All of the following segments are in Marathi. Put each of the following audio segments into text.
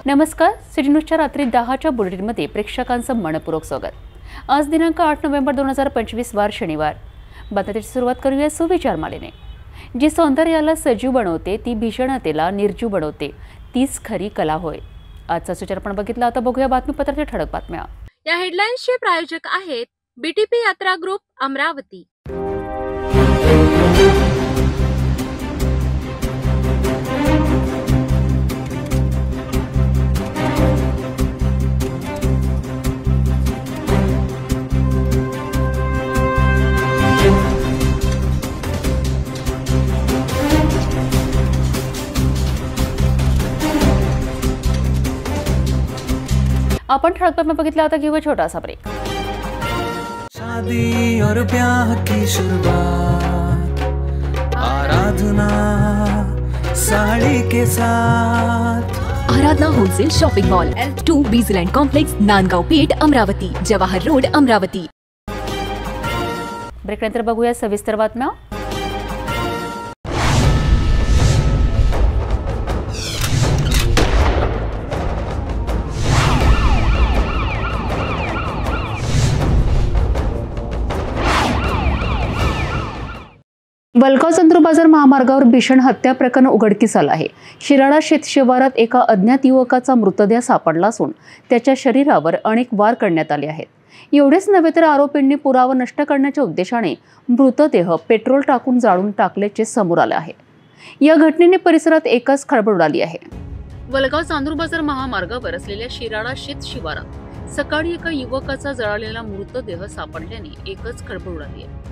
नमस्कार, सिटी न्यूजच्या रात्री 10च्या बुलेटिनमध्ये प्रेक्षकांचं मनपूर्वक स्वागत। आज दिनांक 8 नोव्हेंबर 2025 वार शनिवार। बातमीची सुरुवात करूया सुविचार मालेने। जी सौंदर्याला सजीव बनवते ती भीषणतेला निर्जीव बनवते, तीच खरी कला होय। आजचा सुविचार आपण बघितला, आता बघूया बातमीपत्राच्या ठळक बातम्या। या हेडलाईन्सचे प्रायोजक आहेत बीटीपी यात्रा ग्रुप अमरावती। आपण ठळक बातम्या बघितल्या, आता घेऊया छोटासा ब्रेक। शादी और ब्याह की शुरुआत आराधना साड़ी के साथ। Aradhana wholesale shopping mall L2 Bizland complex, Nandgaon Peth, Amravati, Jawahar road, Amravati. ब्रेकनंतर बघूया सविस्तर बातम्या। वलगाव-चंद्रू बाजार महामार्गावर भीषण हत्या प्रकरण उघडकीस आलं आहे। शिराळा शेत शिवारात एका अज्ञात युवकाचा मृतदेह सापडला असून त्याच्या शरीरावर अनेक वार करण्यात आले आहेत। एवढेच नव्हे तर आरोपींनी पुरावा नष्ट करण्याच्या उद्देशाने मृतदेह पेट्रोल टाकून जाळून टाकल्याचे समोर आले आहे। या घटनेने परिसरात एकच खळबळ उडाली आहे। वलगाव-चांदूर बाजार महामार्गावर असलेल्या शिराळा शेत शिवारात सकाळी एका युवकाचा जळालेला मृतदेह सापडल्याने एकच खळबळ उडाली आहे।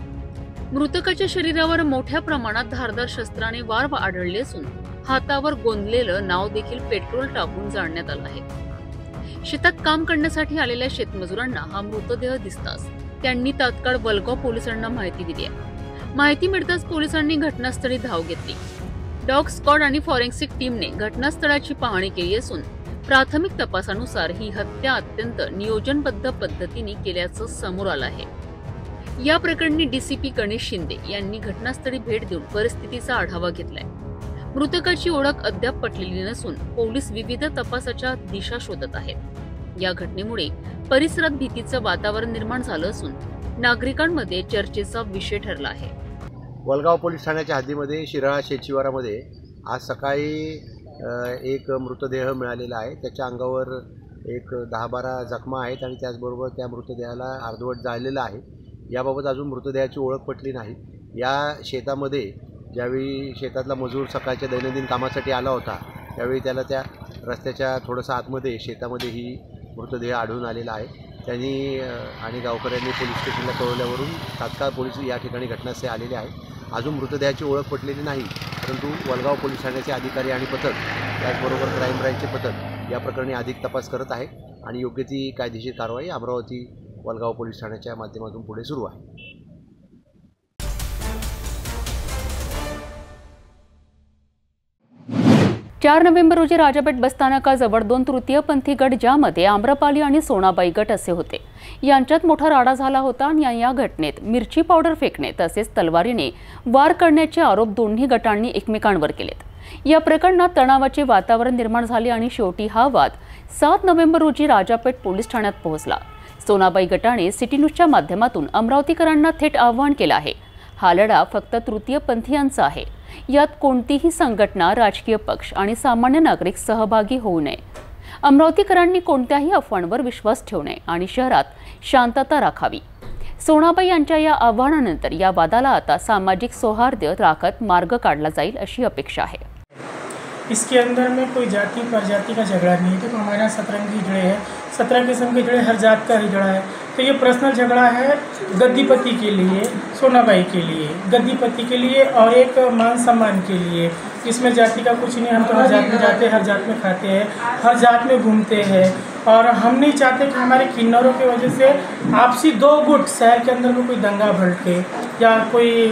मृतकाच्या शरीरावर मोठ्या प्रमाणात धारदार शस्त्राने वार आढळले असून हातावर गोंदलेलं नाव देखील पेट्रोल टाकून जाळण्यात आलं आहे। शेतात काम करण्यासाठी आलेल्या शेतमजुरांना हा मृतदेह दिसताच त्यांनी तात्काळ वलगाव पोलिसांना माहिती दिली आहे। माहिती मिळताच पोलिसांनी घटनास्थळी धाव घेतली। डॉग स्क्वॉड आणि फॉरेन्सिक टीमने घटनास्थळाची पाहणी केली असून प्राथमिक तपासानुसार ही हत्या अत्यंत नियोजनबद्ध पद्धतीने केल्याचं समोर आलं आहे। या प्रकरणी डीसीपी गणेश शिंदे यांनी घटनास्थळी भेट देऊन परिस्थितीचा आढावा घेतलाय। मृतकाची ओळख अद्याप पटलेली नसून पोलीस विविध तपासाच्या दिशा शोधत आहेत। या घटनेमुळे परिसरात भीतीचं वातावरण निर्माण झालं असून नागरिकांमध्ये चर्चेचा विषय ठरला आहे। वलगाव पोलीस ठाण्याच्या हद्दीमध्ये शिराळा शेतशिवारामध्ये आज सकाळी एक मृतदेह मिळालेला आहे। त्याच्या अंगावर एक 10-12 जखमा आहेत आणि त्याचबरोबर त्या मृतदेहाला अर्धवट जाळलेलं आहे। याबाबत अजून मृतदेहाची ओळख पटली नाही। या शेतामध्ये ज्यावेळी शेतातला मजूर सकाळच्या दैनंदिन कामासाठी आला होता त्यावेळी त्याला त्या रस्त्याच्या थोडंसं आतमध्ये शेतामध्ये ही मृतदेह आढळून आलेला आहे। त्यांनी आणि गावकऱ्यांनी पोलीस स्टेशनला कळवल्यावरून तात्काळ पोलीस या ठिकाणी घटनास्थळी आलेले आहेत। अजून मृतदेहाची ओळख पटलेली नाही, परंतु वलगाव पोलीस ठाण्याचे अधिकारी आणि पथक त्याचबरोबर क्राईम ब्रँचचे पथक या प्रकरणी अधिक तपास करत आहे आणि योग्य ती कायदेशीर कारवाई अमरावती वलगाव पोलीस ठाण्याच्या माध्यमातून पुढे सुरू आहे। 4 नोव्हेंबर रोजी राजापेठ बसस्थानकाजवळ 2 तृतीयपंथी गट, ज्यामध्ये आम्रपाली आणि सोनाबाई गट असे होते, यांच्यात मोठा राडा झाला होता आणि या घटनेत मिरची पावडर फेकणे तसेच तलवारीने वार करण्याचे आरोप दोन्ही गटांनी एकमेकांवर केलेत। या प्रकरणात तणावाचे वातावरण निर्माण झाले आणि शेवटी हा वाद 7 नोव्हेंबर रोजी राजापेठ पोलीस ठाण्यात पोहोचला। सोनाबाई गटाने सिटी न्यूजच्या माध्यमातून अमरावतीकरांना थेट आवाहन केलं आहे। हा लढा फक्त तृतीयपंथीयांचा आहे। यात कोणतीही संघटना, राजकीय पक्ष आणि सामान्य नागरिक सहभागी होऊ नये। अमरावतीकरांनी कोणत्याही अफवांवर विश्वास ठेवू नये आणि शहरात शांतता राखावी। सोनाबाई यांच्या या आवाहनानंतर या वादाला आता सामाजिक सौहार्द राखत मार्ग काढला जाईल अशी अपेक्षा आहे। इसके अंदर में कोई जाति प्रजाति का झगड़ा नहीं है। तो हमारे यहाँ 17 की जुड़े हैं, 17 किस्म के जुड़े, हर जात का ही जुड़ा है। तो ये पर्सनल झगड़ा है गद्दीपति के लिए, सोनाबाई के लिए, गद्दीपति के लिए और एक मान सम्मान के लिए। इसमें जाति का कुछ नहीं। हम तो हर जात में जाते हैं, हर जात में खाते हैं, हर जात में घूमते हैं और हम नहीं चाहते कि हमारे किन्नरों की वजह से आपसी 2 गुट शहर के अंदर में कोई दंगा भड़के या कोई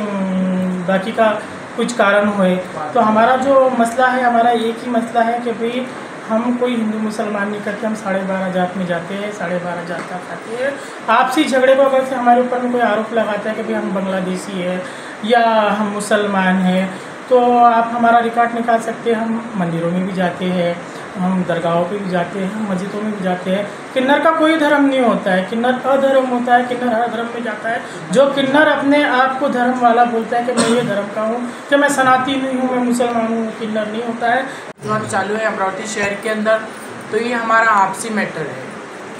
बाकी का कुछ कारण हुए। तो हमारा जो मसला है, हमारा एक ही मसला है कि भाई हम कोई हिंदू मुसलमान नहीं करते, हम 12.5 जात में जाते हैं, 12.5 जात का खाते हैं। आपसी झगड़े को अगर से हमारे ऊपर में कोई आरोप लगाता है कि भाई हम बांग्लादेशी है या हम मुसलमान हैं, तो आप हमारा रिकॉर्ड निकाल सकते हैं। हम मंदिरों में भी जाते हैं, हम दरगाहों पे भी जाते हैं, मस्जिदों में भी जाते हैं। किन्नर का कोई धर्म नहीं होता है, किन्नर अधर्म होता है। किन्नर हर धर्म में जाता है। जो किन्नर अपने आप को धर्म वाला बोलता है कि मैं ये धर्म का हूँ, कि मैं सनातनी नहीं हूँ, मैं मुसलमान हूँ, किन्नर नहीं होता है। जो चालू है अमरावती शहर के अंदर, तो ये हमारा आपसी मैटर है।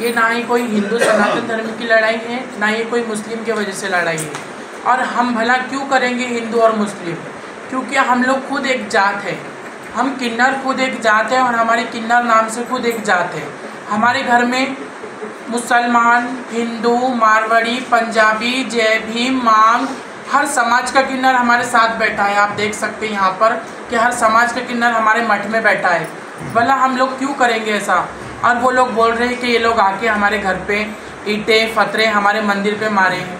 ये ना ही कोई हिंदू सनातन धर्म की लड़ाई है, ना ही कोई मुस्लिम के वजह से लड़ाई है। और हम भला क्यों करेंगे हिंदू और मुस्लिम? क्योंकि हम लोग खुद एक जात है। हम किन्नर खुद एक जात है और हमारे किन्नर नाम से खुद एक जात है। हमारे घर में मुसलमान, हिंदू, मारवाड़ी, पंजाबी, जय भीम, मांग, हर समाज का किन्नर हमारे साथ बैठा है। आप देख सकते हैं यहाँ पर कि हर समाज का किन्नर हमारे मठ में बैठा है। भला हम लोग क्यों करेंगे ऐसा? और वो लोग बोल रहे हैं कि ये लोग आके हमारे घर पे ईंटें फतरे हमारे मंदिर पे मारे हैं।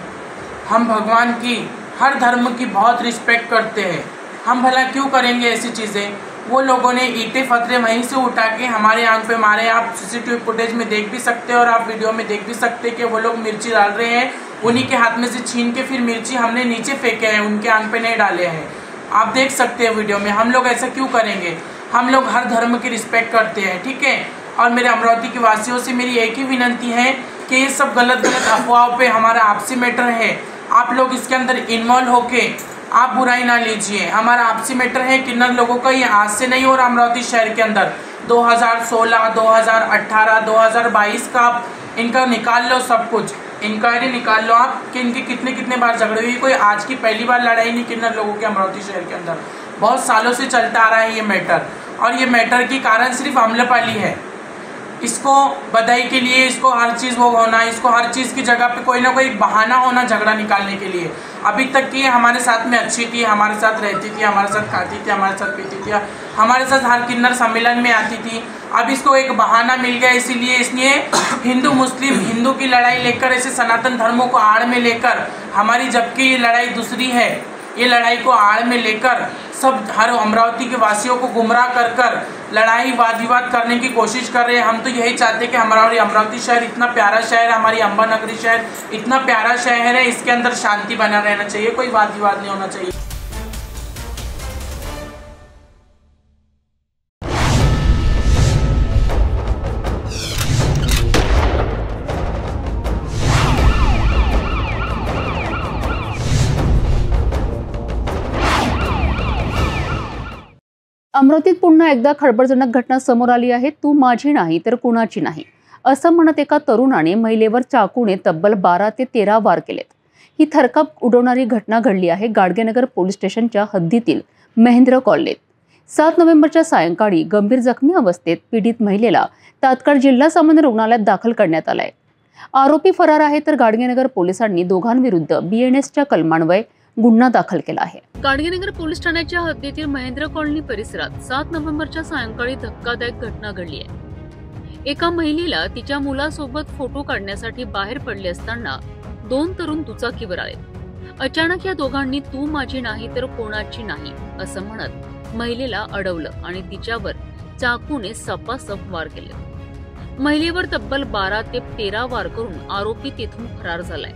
हम भगवान की, हर धर्म की बहुत रिस्पेक्ट करते हैं। हम भला क्यों करेंगे ऐसी चीज़ें? वो लोगों ने ईंटें फतरे वहीं से उठा के हमारे आंख पे मारे। आप सीसीटीवी फुटेज में देख भी सकते हैं और आप वीडियो में देख भी सकते हैं कि वो लोग मिर्ची डाल रहे हैं। उन्हीं के हाथ में से छीन के फिर मिर्ची हमने नीचे फेंके हैं, उनके आंख पे नहीं डाले हैं। आप देख सकते हैं वीडियो में। हम लोग ऐसा क्यों करेंगे? हम लोग हर धर्म की रिस्पेक्ट करते हैं, ठीक है। और मेरे अमरावती के वासियों से मेरी एक ही विनंती है कि ये सब गलत अफवाहों पे हमारा आपसी मैटर है। आप लोग इसके अंदर इन्वॉल्व होके आप बुराई ना लीजिए। हमारा आपसी मैटर है किन्नर लोगों का। ये आज से नहीं हो रहा अमरावती शहर के अंदर। 2016, 2018, 2022 का इनका निकाल लो, सब कुछ इंक्वायरी निकाल लो आप कि इनके कितने कितने बार झगड़े हुए। कोई आज की पहली बार लड़ाई नहीं किन्नर लोगों के अमरावती शहर के अंदर। बहुत सालों से चलता आ रहा है ये मैटर। और ये मैटर की कारण सिर्फ आम्रपाली है। इसको बधाई के लिए, इसको हर चीज़ वो होना, इसको हर चीज़ की जगह पे कोई ना कोई बहाना होना झगड़ा निकालने के लिए। अभी तक की हमारे साथ में अच्छी थी, हमारे साथ रहती थी, हमारे साथ खाती थी, हमारे साथ पीती थी, हमारे साथ हर किन्नर सम्मेलन में आती थी। अब इसको एक बहाना मिल गया, इसीलिए इसने हिंदू मुस्लिम, हिंदू की लड़ाई लेकर, ऐसे सनातन धर्मों को आड़ में लेकर, हमारी जबकि ये लड़ाई दूसरी है, ये लड़ाई को आड़ में लेकर सब हर अमरावती के वासियों को गुमराह कर कर लड़ाई वाद विवाद करने की कोशिश कर रहे हैं। हम तो यही चाहते हैं कि हमारा अमरावती शहर इतना प्यारा शहर है, हमारी अंबा नगरी शहर इतना प्यारा शहर है, इसके अंदर शांति बना रहना चाहिए, कोई वाद विवाद नहीं होना चाहिए। अमरावतीत पुन्हा एकदा खळबळजनक घटना समोर आली आहे. तू माझी नाही तर कुणाची नाही असं म्हणत एका तरुणाने महिलेवर चाकूने तब्बल 12 ते 13 वार केलेत. ही थरकाप उडवणारी घटना घडली आहे गाडगेनगर पोलीस स्टेशनच्या हद्दीतील महेंद्र कॉलनीत. 7 नोव्हेंबरच्या सायंकाळी गंभीर जखमी अवस्थेत पीडित महिलेला तात्काळ जिल्हा सामान्य रुग्णालयात दाखल करण्यात आलाय. आरोपी फरार आहे तर गाडगेनगर पोलिसांनी दोघांविरुद्ध BNSच्या कलमान्वये गुन्हा दाखल केला आहे. गाडगेनगर पोलीस ठाण्याच्या हद्दीतील महेंद्र कॉलनी परिसरात 7 नोव्हेंबरच्या सायंकाळी धक्कादायक घटना घडली आहे. एका महिलेला तिच्या मुलासोबत फोटो काढण्यासाठी बाहेर पडले असताना 2 तरुण दुचाकीवर आले. अचानक या दोघांनी तू माझी नाही तर कोणाची नाही असं म्हणत महिलेला अडवलं आणि तिच्यावर चाकूने सपासप वार केले. महिलेवर तब्बल 12 ते 13 वार करून आरोपी तिथून फरार झालाय.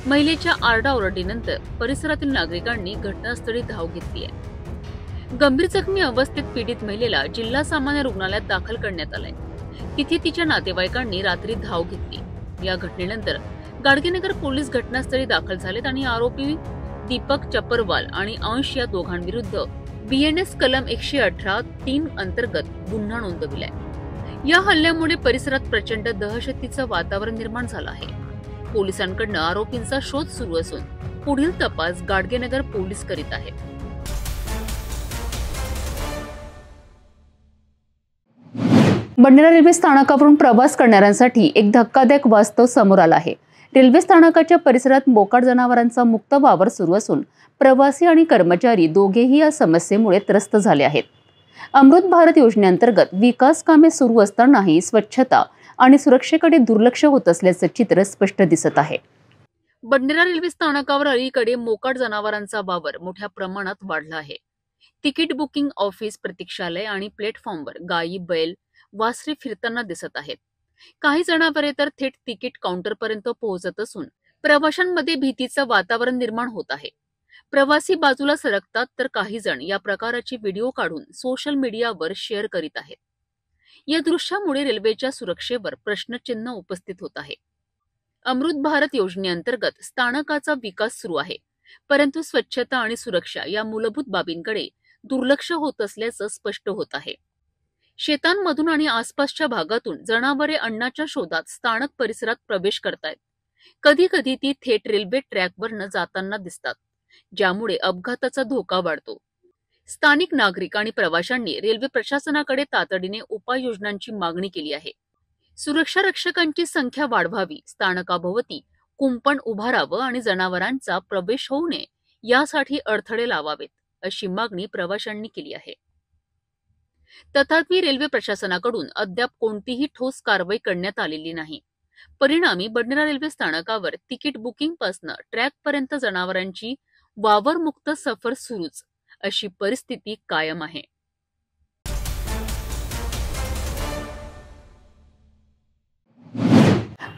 महिलेच्या आरडाओरडीनंतर परिसरातील नागरिकांनी घटनास्थळी धाव घेतली आहे. गंभीर जखमी अवस्थेत पीडित महिलेला जिल्हा सामान्य रुग्णालयात दाखल करण्यात आलंय. तिथे तिच्या नातेवाईकांनी रात्री धाव घेतली. या घटनेनंतर गाडगेनगर पोलीस घटनास्थळी दाखल झालेत आणि आरोपी दीपक चपरवाल आणि अंश या दोघांविरुद्ध BNS कलम 118(3) अंतर्गत गुन्हा नोंदविलाय. या हल्ल्यामुळे परिसरात प्रचंड दहशतीचं वातावरण निर्माण झालं आहे. पोलिसांकडून आरोपींचा शोध सुरू असून पुढील तपास गाडगेनगर पोलीस करीत आहेत. बंडनेरा रेल्वे स्थानकावरून प्रवास करणाऱ्यांसाठी एक धक्कादायक वास्तव समोर आलं आहे. रेल्वे स्थानकाच्या परिसरात मोकाट जनावरांचा मुक्त वावर सुरू असून प्रवासी आणि कर्मचारी दोघेही या समस्येमुळे त्रस्त झाले आहेत. अमृत भारत योजनेअंतर्गत विकास कामे सुरू असतानाही स्वच्छता आणि सुरक्षेकडे दुर्लक्ष होत असल्याचं चित्र स्पष्ट दिसत आहे. बंडनेरा रेल्वे स्थानकावर अलीकडे मोकाट जनावरांचा वावर मोठ्या प्रमाणात वाढला आहे. तिकीट बुकिंग ऑफिस, प्रतीक्षालय आणि प्लॅटफॉर्मवर गायी, बैल, वासरे फिरताना दिसत आहेत. काही जनावरे तर थेट तिकीट काउंटरपर्यंत पोहोचत असून प्रवाशांमध्ये भीतीचं वातावरण निर्माण होत आहे. प्रवासी बाजूला सरकतात तर काही जण या प्रकाराची व्हिडिओ काढून सोशल मीडियावर शेअर करीत आहेत. या दृश्यामुळे रेल्वेच्या सुरक्षेवर प्रश्नचिन्ह उपस्थित होत आहे. अमृत भारत योजनेअंतर्गत स्थानकाचा विकास सुरू आहे, परंतु स्वच्छता आणि सुरक्षा या मूलभूत बाबींकडे दुर्लक्ष होत असल्याचं स्पष्ट होत आहे. शेतांमधून आणि आसपासच्या भागातून जनावरे अन्नाच्या शोधात स्थानक परिसरात प्रवेश करतायत. कधी कधी ती थेट रेल्वे ट्रॅकवरनं जाताना दिसतात, ज्यामुळे अपघाताचा धोका वाढतो. स्थानिक नागरिक आणि प्रवाशांनी रेल्वे प्रशासनाकडे तातडीने उपाययोजनांची मागणी केली आहे. सुरक्षा रक्षकांची संख्या वाढवावी, स्थानकाभोवती कुंपण उभारावं आणि जनावरांचा प्रवेश होऊ नये यासाठी अडथळे लावावेत, अशी मागणी प्रवाशांनी केली आहे. तथापि रेल्वे प्रशासनाकडून अद्याप कोणतीही ठोस कारवाई करण्यात आलेली नाही. परिणामी बडनेरा रेल्वे स्थानकावर तिकीट बुकिंग पासून ट्रॅकपर्यंत जनावरांची वावरमुक्त सफर सुरूच, अशी परिस्थिती कायम आहे.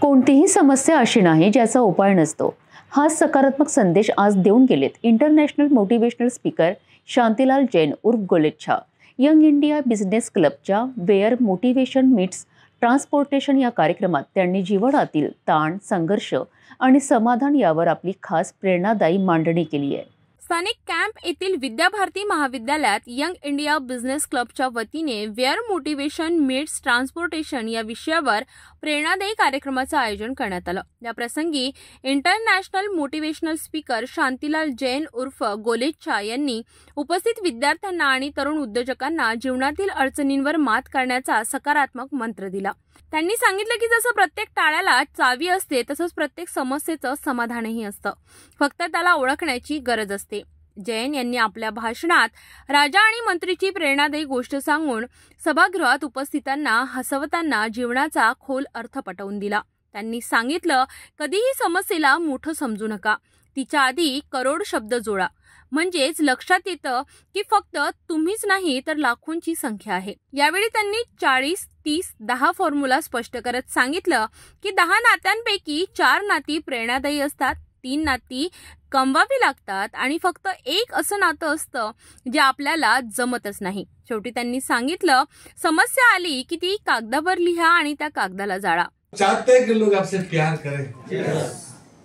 कोणतीही समस्या अशी नाही ज्याचा उपाय नसतो. हा सकारात्मक संदेश आज देऊन गेलेत international motivational speaker Shantilal Jain उर्फ गोलेच्छा. यंग इंडिया बिझनेस क्लबच्या वेअर मोटिवेशन मीट्स ट्रान्सपोर्टेशन या कार्यक्रमात त्यांनी जीवनातील ताण, संघर्ष आणि समाधान यावर आपली खास प्रेरणादायी मांडणी केली आहे. स्थानिक कॅम्प येथील विद्याभारती महाविद्यालयात यंग इंडिया बिझनेस क्लबच्या वतीने वेअर मोटिवेशन मीट्स ट्रान्सपोर्टेशन या विषयावर प्रेरणादायी कार्यक्रमाचं आयोजन करण्यात आलं. या प्रसंगी international motivational speaker Shantilal Jain उर्फ गोलेच्छा यांनी उपस्थित विद्यार्थ्यांना आणि तरुण उद्योजकांना जीवनातील अडचणींवर मात करण्याचा सकारात्मक मंत्र दिला. त्यांनी सांगितलं की जसं प्रत्येक टाळ्याला चावी असते तसंच प्रत्येक समस्येचं समाधानही असतं, फक्त त्याला ओळखण्याची गरज असते. जैन यांनी आपल्या भाषणात राजा आणि मंत्रीची प्रेरणादायी गोष्ट सांगून सभागृहात उपस्थितांना हसवताना जीवनाचा खोल अर्थ पटवून दिला. त्यांनी सांगितलं, कधीही समस्येला मोठं समजू नका, तिच्या आधी करोड शब्द जोडा, म्हणजेच लक्षात येतं की फक्त तुम्हीच नाही तर लाखोंची संख्या आहे. यावेळी त्यांनी 40-30-10 फॉर्म्युला स्पष्ट करत सांगितलं की 10 नात्यांपैकी 4 नाती प्रेरणादायी असतात, 3 नाती कमवावी लागतात आणि फक्त एक असं नातं असतं जे आपल्याला जमतच नाही. शेवटी त्यांनी सांगितलं, समस्या आली की ती कागदावर लिहा आणि त्या कागदाला जाळा. चाहते हैं कि लोग आपसे प्यार करें,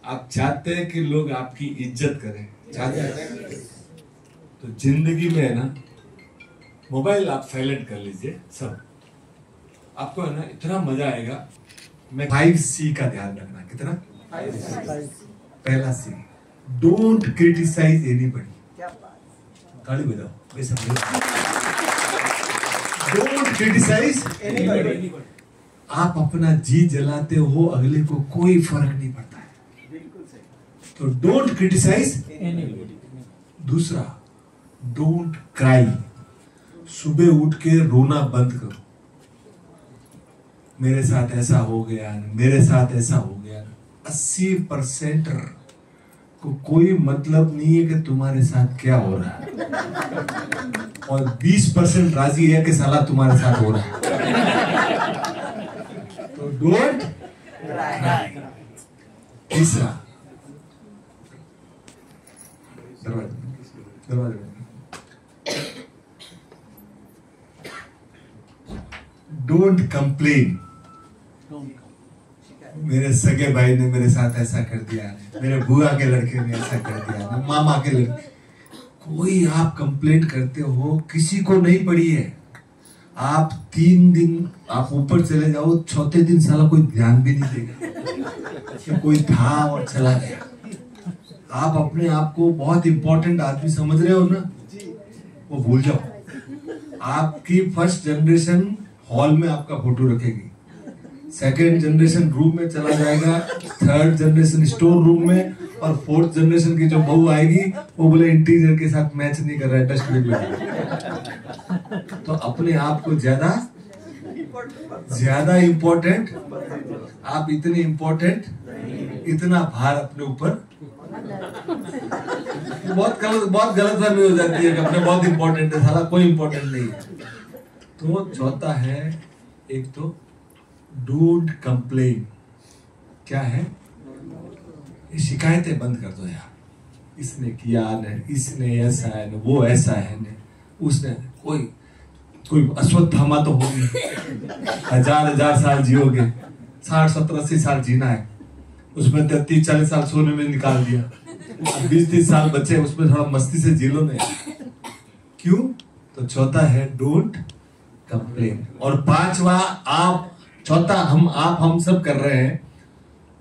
आप चाहते हैं कि लोग आपकी इज्जत करें, चाहते हैं तो जिंदगी में है ना, मोबाइल आप साइलेंट कर लीजिए सब, आपको है ना इतना मजा आएगा. मैं 5C का ध्यान रखना. कितना? पहला C, डोंट क्रिटिसाइज एनीबॉडी. ताली बजाओ. Don't criticise anybody. आप अपना जी जलाते हो, अगले को कोई फर्क नहीं पड़ता है. तो डोंट क्रिटिसाइज एनीबॉडी. दूसरा, डोंट क्राई. सुबह उठ के रोना बंद करो. मेरे साथ ऐसा हो गया, मेरे साथ ऐसा हो गया. 80% को कोई मतलब नहीं है कि तुम्हारे साथ क्या हो रहा है, और 20% राजी है कि साला तुम्हारे साथ हो रहा है. तो डोंट क्राई. तीसरा, डोंट कंप्लेन. मेरे सगे भाई ने मेरे साथ ऐसा कर दिया, मेरे बुआ के लड़के ने ऐसा कर दिया, मामा के लड़के. कोई आप कंप्लेंट करते हो, किसी को नहीं पड़ी है. आप 3 दिन आप ऊपर चले जाओ, चौथे दिन साला कोई ध्यान भी नहीं देगा कि कोई था और चला गया. आप अपने आप को बहुत इंपॉर्टेंट आदमी समझ रहे हो ना, वो भूल जाओ. आपकी फर्स्ट जनरेशन हॉल में आपका फोटो रखेगी, सेकेंड जनरेशन रूम में चला जाएगा, थर्ड जनरेशन स्टोर रूम में, और फोर्थ जनरेशन की जो बहू आएगी वो बोले इंटीरियर के साथ मैच नहीं कर रहा है, डस्टबिन में. तो अपने आप को ज्यादा इंपॉर्टेंट, आप इतने इंपॉर्टेंट, इतना भार अपने ऊपर, बहुत गलतफहमी हो जाती है कि अपने बहुत इंपॉर्टेंट है, साला कोई इंपॉर्टेंट नहीं है. तो चौथा है, एक तो डोंट कंप्लेन. क्या है? ये शिकायतें बंद कर दो यार. इसने किया न, इसने ऐसा है न, वो ऐसा है न, उसने, कोई कोई अश्वत्थामा तो होगी, हजार साल जियोगे, 60 70 80 साल जीना है, उसमें 30 40 साल सोने में निकाल दिया, 20 30 साल बचे, उसमें थोड़ा मस्ती से जी लो ना। क्यों? तो चौथा है डोंट कंप्लेन, और पांचवा चौथा हम सब कर रहे हैं,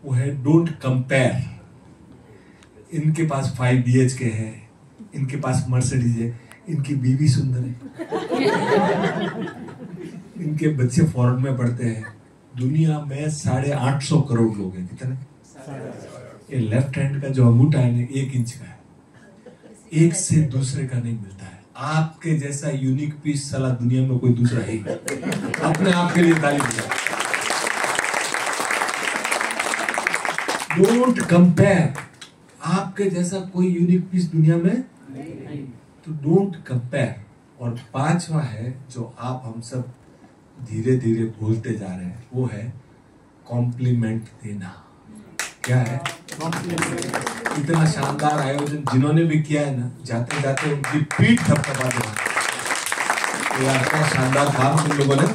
वो है डोंट कंपेयर। इनके पास 5 BHK है, इनके पास मर्सिडीज है, इनकी बीवी सुंदर है, इनके बच्चे फॉरेन में पढ़ते हैं। दुनिया में 850 करोड़ लोग हैं। कितने? ये लेफ्ट हैंड का जो अंगूठा है ना 1 इंच का है, एक से दूसरे का नहीं मिलता है। आपके जैसा यूनिक पीस साला दुनिया में कोई दूसरा है। अपने आप के लिए ताली बजाओ। डोंट कंपेयर, आपके जैसा कोई यूनिक पीस दुनिया में नहीं, तो डोंट कंपेयर। और पांचवा है जो आप हम सब धीरे धीरे भूलते जा रहे हैं, वो है कॉम्प्लीमेंट देना। क्या है? इतना शानदार आयोजन जिन्होंने भी किया है ना, जाते जाते उनकी पीठ थपथपा देना। इतना शानदार काम तुम लोगों ने।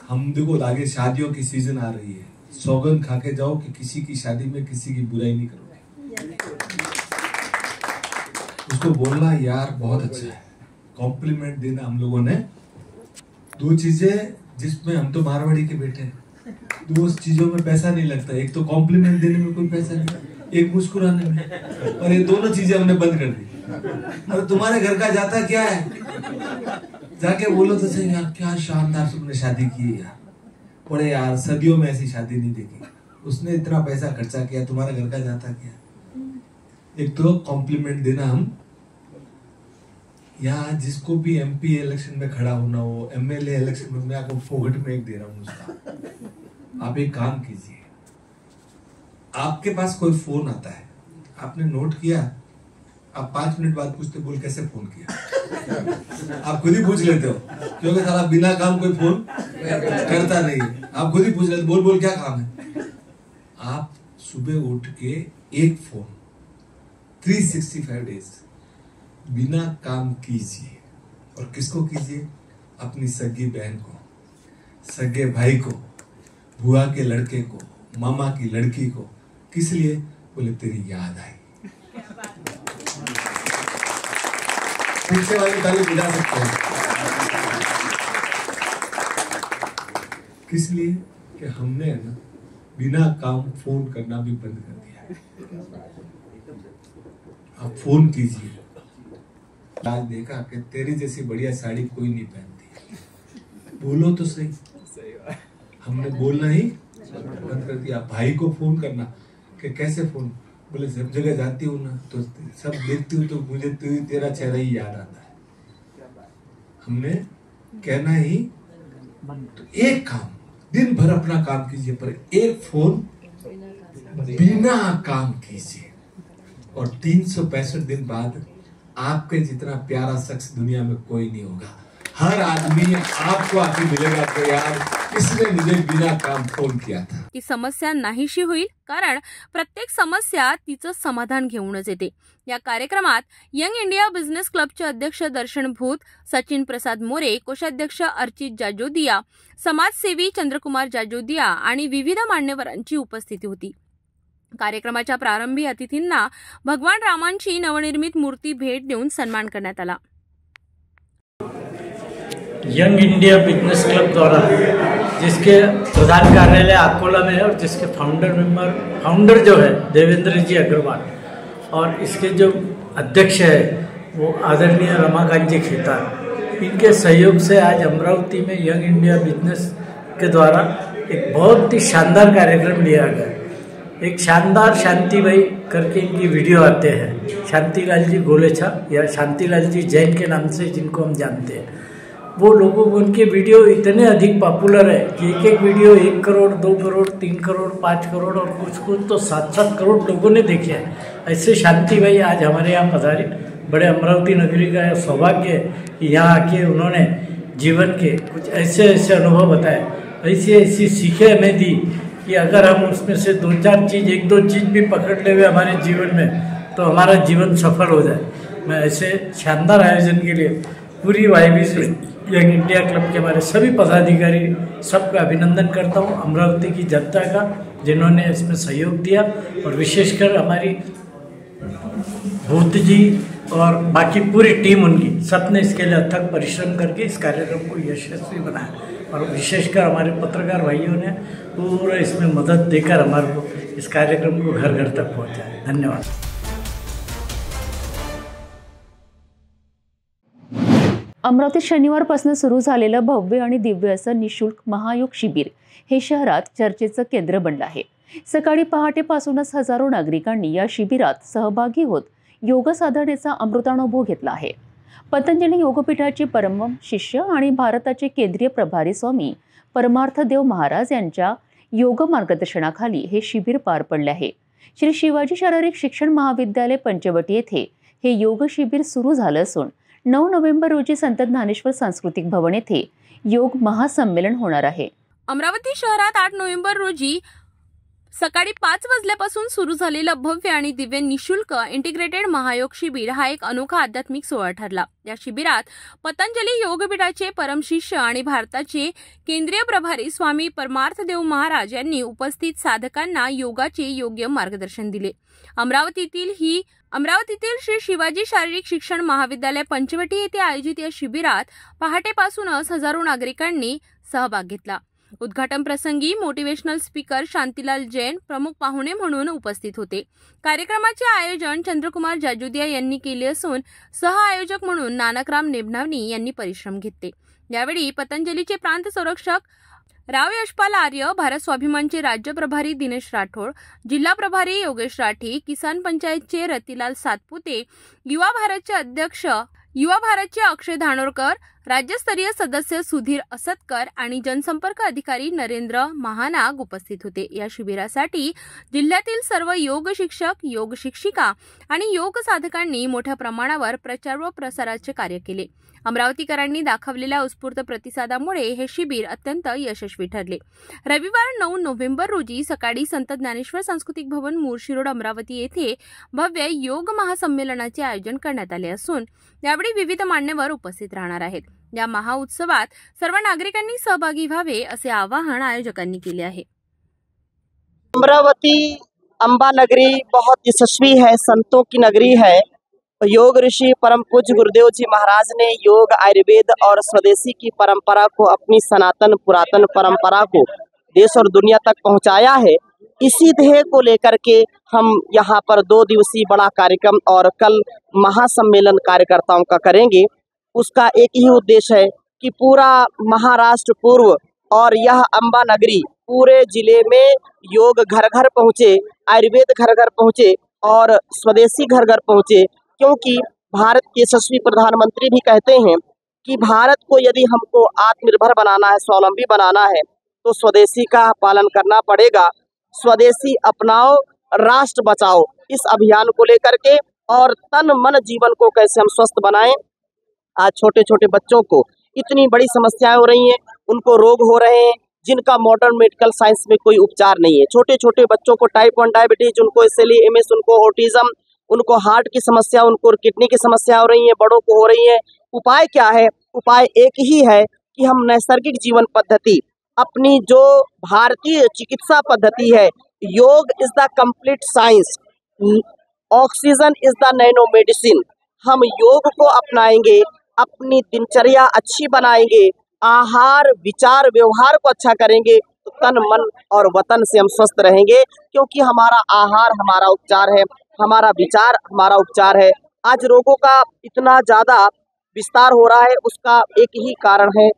हम देखो आगे शादियों की सीजन आ रही है, सौगंध खा के जाओ कि किसी की शादी में किसी की बुराई नहीं करोगे। उसको बोलना यार बहुत अच्छा है, कॉम्प्लीमेंट देना। हम लोगों ने 2 चीजें जिसमें हम तो मारवाड़ी के बेटे हैं, 2 चीजों में पैसा नहीं लगता। एक तो कॉम्प्लीमेंट देने में कोई पैसा नहीं, एक मुस्कुराने में, और ये दोनों चीजें हमने बंद कर दी। और तुम्हारे घर का जाता क्या है, जाके बोलो तो सही यार क्या शानदार तुमने शादी की है यार, बड़े यार सदियों में ऐसी शादी नहीं देखी, उसने इतना पैसा खर्चा किया, तुम्हारे घर का जाता क्या। एक तो कॉम्प्लीमेंट देना। हम यहाँ जिसको भी MP इलेक्शन में खड़ा होना हो, MLA इलेक्शन में, मैं आपको फोगट में एक दे रहा हूँ उसका। आप एक काम कीजिए, आपके पास कोई फोन आता है, आपने नोट किया, आप 5 मिनट बाद पूछते बोल कैसे फोन किया। आप खुद ही पूछ लेते हो, क्योंकि साला बिना काम कोई फोन करता नहीं है। आप खुद ही पूछ लेते बोल क्या काम है। आप सुबह उठ के एक फोन 365 डेज बिना काम कीजिए। और किसको कीजिए? अपनी सगी बहन को, सगे भाई को, बुआ के लड़के को, मामा की लड़की को। किस लिए? बोले तेरी याद आई। पीछे वाली ताली बजा सकते हैं। किस लिए? कि हमने ना बिना काम फोन करना भी बंद कर दिया। आप फोन कीजिए। आज देखा कि तेरी जैसी बढ़िया साड़ी कोई नहीं पहनती, बोलो तो सही। हमने बोलना ही बंद कर दिया। भाई को फोन करना कि कैसे फोन, बोले सब जगह जाती हूँ ना तो सब देखती हूँ तो मुझे तेरा चेहरा ही याद आता है। हमने कहना ही तो एक काम, दिन भर अपना काम कीजिए, पर एक फोन बिना काम कीजिए। और 365 दिन बाद आपके जितना प्यारा शख्स दुनिया में कोई नहीं होगा। हर आदमी आपको आके मिलेगा कि यार किसने मुझे बिना काम फोन किया था। ती समस्या नाहीशी होईल, कारण प्रत्येक समस्या तिचं समाधान घेऊनच येते। या कार्यक्रमात यंग इंडिया बिझनेस क्लबचे अध्यक्ष दर्शन भूत, सचिन प्रसाद मोरे, कोषाध्यक्ष अर्चित जाजोदिया, समाजसेवी चंद्रकुमार जाजोदिया आणि विविध मान्यवरांची उपस्थिती होती। कार्यक्रमाच्या प्रारंभी अतिथींना भगवान रामांची नवनिर्मित मूर्ती भेट देऊन सन्मान करण्यात आला। यंग इंडिया बिजनेस क्लब द्वारा, जिसके प्रधान कार्यालय अकोला में है और जिसके फाउंडर जो है देवेंद्र जी अग्रवाल, और इसके जो अध्यक्ष है वो आदरणीय रमाकांत जी खेतान, इनके सहयोग से आज अमरावती में यंग इंडिया बिजनेस के द्वारा एक बहुत ही शानदार कार्यक्रम लिया गया। एक शानदार शांतिबाई करके इनकी वीडियो आते हैं, शांतिलाल जी गोलेछा या शांतिलाल जी जैन के नाम से जिनको हम जानते हैं, वो लोगों को उनके वीडियो इतने अधिक पॉपुलर है कि एक वीडियो 1 करोड़ 2 करोड़ 3 करोड़ 5 करोड़ और कुछ तो 7-7 करोड़ लोगों ने देखे हैं। ऐसे शांतिबाई आज हमारे यहाँ पधारी। बड़े अमरावती नगरी का सौभाग्य है कि यहाँ आके उन्होंने जीवन के कुछ ऐसे अनुभव बताए, ऐसी सीखें हमें दी कि अगर हम उसमें से 2-4 चीज़ 1-2 चीज़ भी पकड़ ले हुए हमारे जीवन में तो हमारा जीवन सफल हो जाए। मैं ऐसे शानदार आयोजन के लिए पूरी वाईबीज यंग इंडिया क्लब के हमारे सभी पदाधिकारी सबका अभिनंदन करता हूँ, अमरावती की जनता का जिन्होंने इसमें सहयोग दिया, और विशेषकर हमारी भूत जी और बाकी पूरी टीम उनकी सबने इसके लिए अथक परिश्रम करके इस कार्यक्रम को यशस्वी बनाया, और विशेषकर हमारे पत्रकार भाइयों ने पूरा इसमें मदद देकर हमारे को इस कार्यक्रम को घर घर तक पहुंचाया। धन्यवाद। अमरावतीत शनिवारपासून सुरू झालेलं भव्य आणि दिव्य असं निशुल्क महायोग शिबिर हे शहरात चर्चेचं केंद्र बनलं आहे। सकाळी पहाटेपासूनच हजारो नागरिकांनी या शिबिरात सहभागी होत योग साधनेचा अमृतानुभव घेतला आहे। पतंजली योगपीठाचे परम शिष्य आणि भारताचे केंद्रीय प्रभारी स्वामी परमार्थदेव महाराज यांच्या योग मार्गदर्शनाखाली हे शिबिर पार पडले आहे। श्री शिवाजी शारीरिक शिक्षण महाविद्यालय पंचवटी येथे हे योग शिबिर सुरू झालं असून 9 नोव्हेंबर रोजी संत ज्ञानेश्वर सांस्कृतिक भवन येथे योग महासंमेलन होणार आहे। अमरावती शहरात 8 नोव्हेंबर रोजी सकाळी 5 वाजल्यापासून सुरू झालेलं भव्य आणि दिव्य निशुल्क इंटिग्रेटेड महायोग शिबिर हा एक अनोखा आध्यात्मिक सोहळा ठरला। या शिबिरात पतंजली योगपीठाचे परमशिष्य आणि भारताचे केंद्रीय प्रभारी स्वामी परमार्थदेव महाराज यांनी उपस्थित साधकांना योगाचे योग्य मार्गदर्शन दिले। अमरावतीतील श्री शिवाजी शारीरिक शिक्षण महाविद्यालय पंचवटी येथे आयोजित या शिबिरात पहाटेपासूनच हजारो नागरिकांनी सहभाग घेतला। उद्घाटन प्रसंगी मोटिवेशनल स्पीकर शांतीलाल जैन प्रमुख पाहुणे म्हणून उपस्थित होते। कार्यक्रमाचे आयोजन चंद्रकुमार जाजुदिया यांनी केले असून सह आयोजक म्हणून नानकराम नेबनावनी यांनी परिश्रम घेतले। यावेळी पतंजलीचे प्रांत संरक्षक राव यशपाल आर्य, भारत स्वाभिमानचे राज्य प्रभारी दिनेश राठोड, जिल्हा प्रभारी योगेश राठी, किसान पंचायतचे रतिलाल सातपुते, युवा भारतचे अक्षय धानोरकर, राज्यस्तरीय सदस्य सुधीर असतकर आणि जनसंपर्क अधिकारी नरेंद्र महानाग उपस्थित होते। या शिबिरासाठी जिल्ह्यातील सर्व योग शिक्षक, योग शिक्षिका आणि योग साधकांनी मोठ्या प्रमाणावर प्रचार व प्रसाराचे कार्य केले। अमरावतीकरांनी दाखवलेल्या उत्स्फूर्त प्रतिसादामुळे हे शिबिर अत्यंत यशस्वी ठरले। रविवार 9 नोव्हेंबर रोजी सकाळी संत ज्ञानेश्वर सांस्कृतिक भवन मुळशी रोड अमरावती येथे भव्य योग महासंमेलनाचे आयोजन करण्यात आले असून यावेळी विविध मान्यवर उपस्थित राहणार आहेत। या महाउत्सवात सर्व नागरिकांनी सहभागी व्हावे असे आवाहन आयोजकांनी केले आहे। अमरावती अंबा नगरी बहुत यशस्वी है, संतों की नगरी है। योग ऋषि परम पूज्य गुरुदेव जी महाराज ने योग, आयुर्वेद और स्वदेशी की परंपरा को, अपनी सनातन पुरातन परंपरा को देश और दुनिया तक पहुंचाया है। इसी ध्येय को लेकर के हम यहाँ पर 2 दिवसीय बड़ा कार्यक्रम और कल महासम्मेलन कार्यकर्ताओं का करेंगे। उसका एक ही उद्देश्य है कि पूरा महाराष्ट्र पूर्व और यह अंबा नगरी पूरे जिले में योग घर घर पहुँचे, आयुर्वेद घर घर पहुँचे और स्वदेशी घर घर पहुँचे। क्योंकि भारत के यशस्वी प्रधानमंत्री भी कहते हैं कि भारत को यदि हमको आत्मनिर्भर बनाना है, स्वावलंबी बनाना है, तो स्वदेशी का पालन करना पड़ेगा। स्वदेशी अपनाओ, राष्ट्र बचाओ, इस अभियान को लेकर के और तन मन जीवन को कैसे हम स्वस्थ बनाएं। आज छोटे छोटे बच्चों को इतनी बड़ी समस्याएं हो रही हैं, उनको रोग हो रहे हैं जिनका मॉडर्न मेडिकल साइंस में कोई उपचार नहीं है। छोटे छोटे बच्चों को टाइप 1 डायबिटीज, उनको SLE, उनको ऑटिज्म, उनको हार्ट की समस्या, उनको किडनी की समस्या हो रही है, बड़ों को हो रही है। उपाय क्या है? उपाय एक ही है कि हम नैसर्गिक जीवन पद्धति, अपनी जो भारतीय चिकित्सा पद्धति है, yoga is the complete science, oxygen is the nano medicine. हम योग को अपनाएंगे, अपनी दिनचर्या अच्छी बनाएंगे, आहार विचार व्यवहार को अच्छा करेंगे, तो तन मन और वतन से हम स्वस्थ रहेंगे। क्योंकि हमारा आहार हमारा उपचार है, हमारा विचार हमारा उपचार है। आज रोगों का इतना ज़्यादा विस्तार हो रहा है, उसका एक ही कारण है,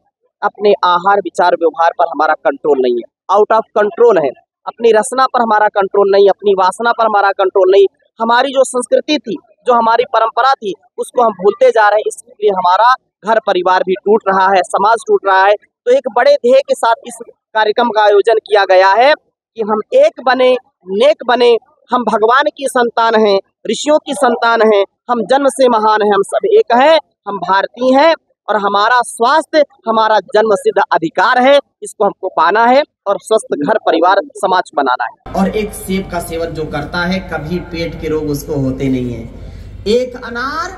अपने आहार विचार व्यवहार पर हमारा कंट्रोल नहीं है, आउट ऑफ कंट्रोल है। अपनी रचना पर हमारा कंट्रोल नहीं, अपनी वासना पर हमारा कंट्रोल नहीं। हमारी जो संस्कृति थी, जो हमारी परंपरा थी, उसको हम भूलते जा रहे हैं। इसलिए हमारा घर परिवार भी टूट रहा है, समाज टूट रहा है। तो एक बड़े ध्येय के साथ इस कार्यक्रम का आयोजन किया गया है कि हम एक बने, नेक बने। हम भगवान की संतान हैं, ऋषियों की संतान हैं, हम जन्म से महान हैं, हम सब एक हैं, हम भारतीय हैं और हमारा स्वास्थ्य हमारा जन्म सिद्ध अधिकार है। इसको हमको पाना है और स्वस्थ घर परिवार समाज बनाना है। और एक सेब का सेवन जो करता है, कभी पेट के रोग उसको होते नहीं है। एक अनार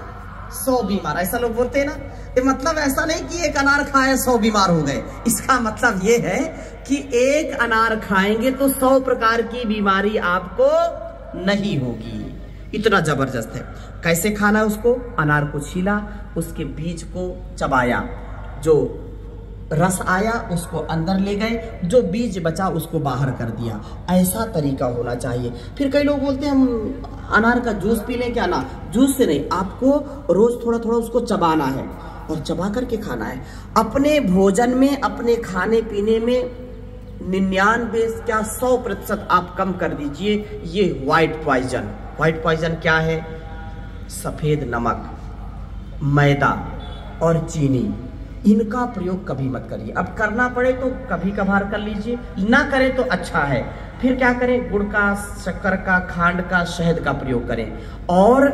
100 बीमार, ऐसा लोग बोलते हैं ना। ये मतलब ऐसा नहीं कि एक अनार खाए 100 बीमार हो गए, इसका मतलब ये है कि एक अनार खाएंगे तो 100 प्रकार की बीमारी आपको नहीं होगी। इतना जबरदस्त है। कैसे खाना है उसको? अनार को छीला, उसके बीज को चबाया, जो रस आया उसको अंदर ले गए, जो बीज बचा उसको बाहर कर दिया। ऐसा तरीका होना चाहिए। फिर कई लोग बोलते हैं हम अनार का जूस पी लें, क्या ना, जूस से नहीं, आपको रोज थोड़ा थोड़ा उसको चबाना है और चबा करके खाना है। अपने भोजन में, अपने खाने पीने में 99 क्या 100% आप कम कर दीजिए ये व्हाइट पॉइजन। व्हाइट पॉइजन क्या है? सफेद नमक, मैदा और चीनी, इनका प्रयोग कभी मत करिए। अब करना पड़े तो कभी कभार कर लीजिए, ना करें तो अच्छा है। फिर क्या करें? गुड़ का, शक्कर का, खांड का, शहद का प्रयोग करें। और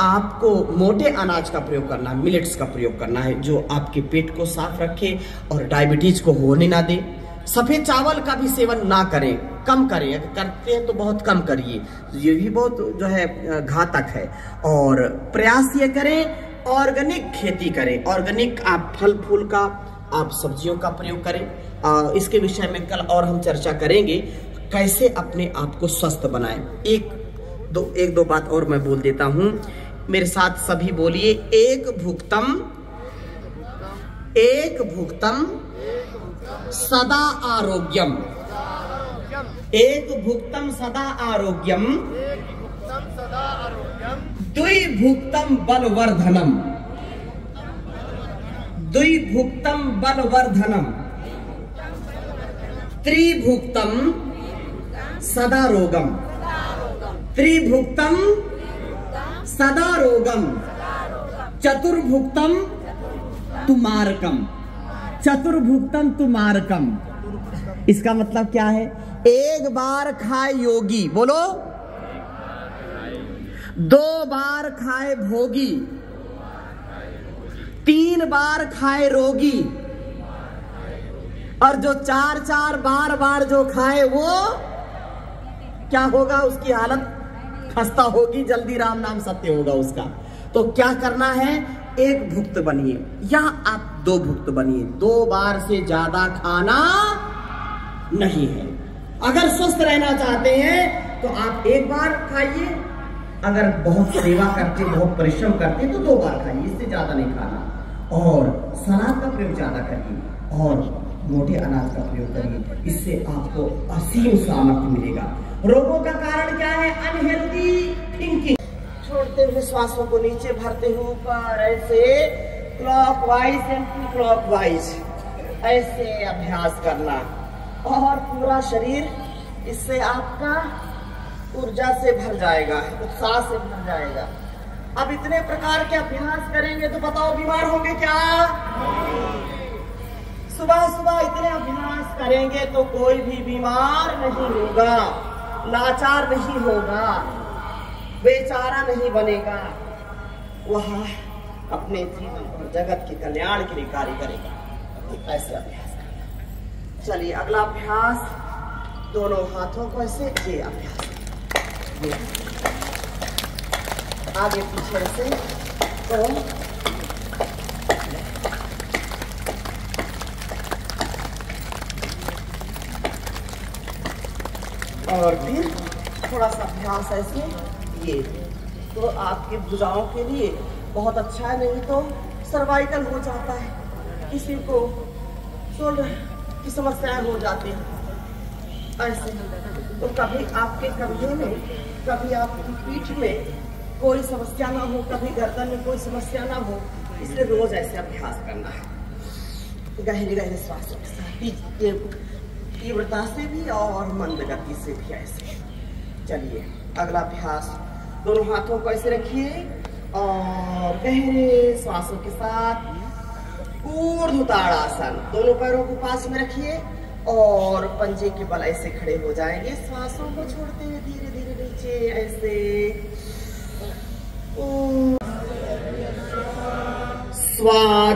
आपको मोटे अनाज का प्रयोग करना है, मिलेट्स का प्रयोग करना है, जो आपके पेट को साफ रखे और डायबिटीज को होने ना दे। सफेद चावल का भी सेवन ना करें, कम करें, अगर करते हैं तो बहुत कम करिए, ये भी बहुत जो है घातक है। और प्रयास ये करें ऑर्गेनिक खेती करें, ऑर्गेनिक आप फल फूल का, आप सब्जियों का प्रयोग करें। इसके विषय में कल और हम चर्चा करेंगे, कैसे अपने आप को स्वस्थ बनाएं। एक दो बात और मैं बोल देता हूं, मेरे साथ सभी बोलिए, एक भुक्तम सदा आरोग्यम, एक भुक्तम सदा आरोग्यम, द्विभुक्तम बलवर्धनम, द्विभुक्तम बलवर्धनम, त्रिभुक्तम सदा रोगम, त्रिभुक्तम सदा रोगम, चतुर्भुक्तम तुमारकम, चतुर्भुक्तम तुमारकम। इसका मतलब क्या है? एक बार खाए योगी, बोलो, 2 बार खाए भोगी, 3 बार खाए रोगी, और जो 4 बार जो खाए वो क्या होगा? उसकी हालत खस्ता होगी, जल्दी राम नाम सत्य होगा उसका। तो क्या करना है? एक भुक्त बनिए या आप 2 भुक्त बनिए। 2 बार से ज्यादा खाना नहीं है। अगर स्वस्थ रहना चाहते हैं तो आप 1 बार खाइए, अगर बहुत सेवा करते, बहुत परिश्रम करते तो 2 बार खाइए, इससे ज्यादा नहीं खाना। और सलाद का प्रयोग ज्यादा करिए और मोटे अनाज का प्रयोग करिए, इससे आपको असीम सामर्थ्य मिलेगा। रोगों का कारण क्या है? Unhealthy thinking. छोड़ते हुए श्वासों को नीचे, भरते हुए ऊपर, ऐसे क्लॉकवाइज एंटी क्लॉकवाइज ऐसे अभ्यास करना, और पूरा शरीर इससे आपका ऊर्जा से भर जाएगा, उत्साह से भर जाएगा। अब इतने प्रकार के अभ्यास करेंगे तो बताओ बीमार होंगे क्या? सुबह सुबह इतने अभ्यास करेंगे तो कोई भी बीमार नहीं होगा, लाचार नहीं होगा, बेचारा नहीं बनेगा, वह अपने जीवन और जगत के कल्याण के लिए कार्य करेगा। ऐसे अभ्यास करना। चलिए अगला अभ्यास, दोनों हाथों को ऐसे, ये अभ्यास आगे पीछे से, तो और फिर थोड़ा सा अभ्यास ऐसे, ये तो आपके भुजाओं के लिए बहुत अच्छा है। नहीं तो सर्वाइकल हो जाता है, किसी को शोल्डर की समस्याएं हो जाती हैं ऐसे। तो कभी आपके कंधे में, कभी आपकी पीठ में कोई समस्या ना हो, कभी गर्दन में कोई समस्या ना हो, इसलिए रोज ऐसे अभ्यास करना है। गहरे गहरे श्वासों के साथ, तीव्रता से भी और मंद गति से भी ऐसे। चलिए अगला अभ्यास, दोनों हाथों को ऐसे रखिए और गहरे श्वासों के साथ ऊर्ध्व ताड़ासन, दोनों पैरों को पास में रखिए और पंजे के बल ऐसे खड़े हो जाएंगे। श्वासों को छोड़ते हुए धीरे धीरे नीचे ऐसे।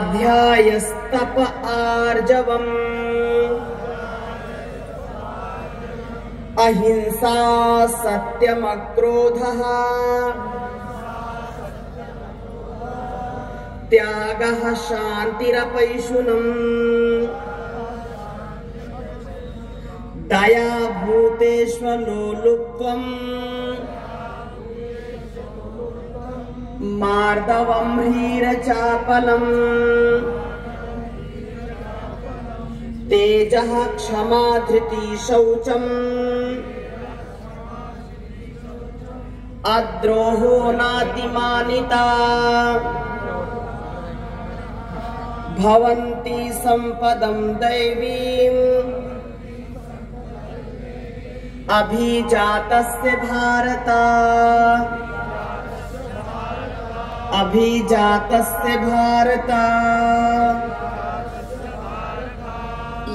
स्वाध्यायस्तप आर्जवम् अहिंसा सत्यम अक्रोधः त्यागः शान्तिरपैशुनम् दया भूतेष्वलोलुप्त्वम् मार्दवं ह्रीरचापलम् तेजः क्षमा धृति शौचम् अद्रोहो नातिमानिता भवन्ति सम्पदं दैवीम् अभिजातस्य भारत अभिजातस्य भारत।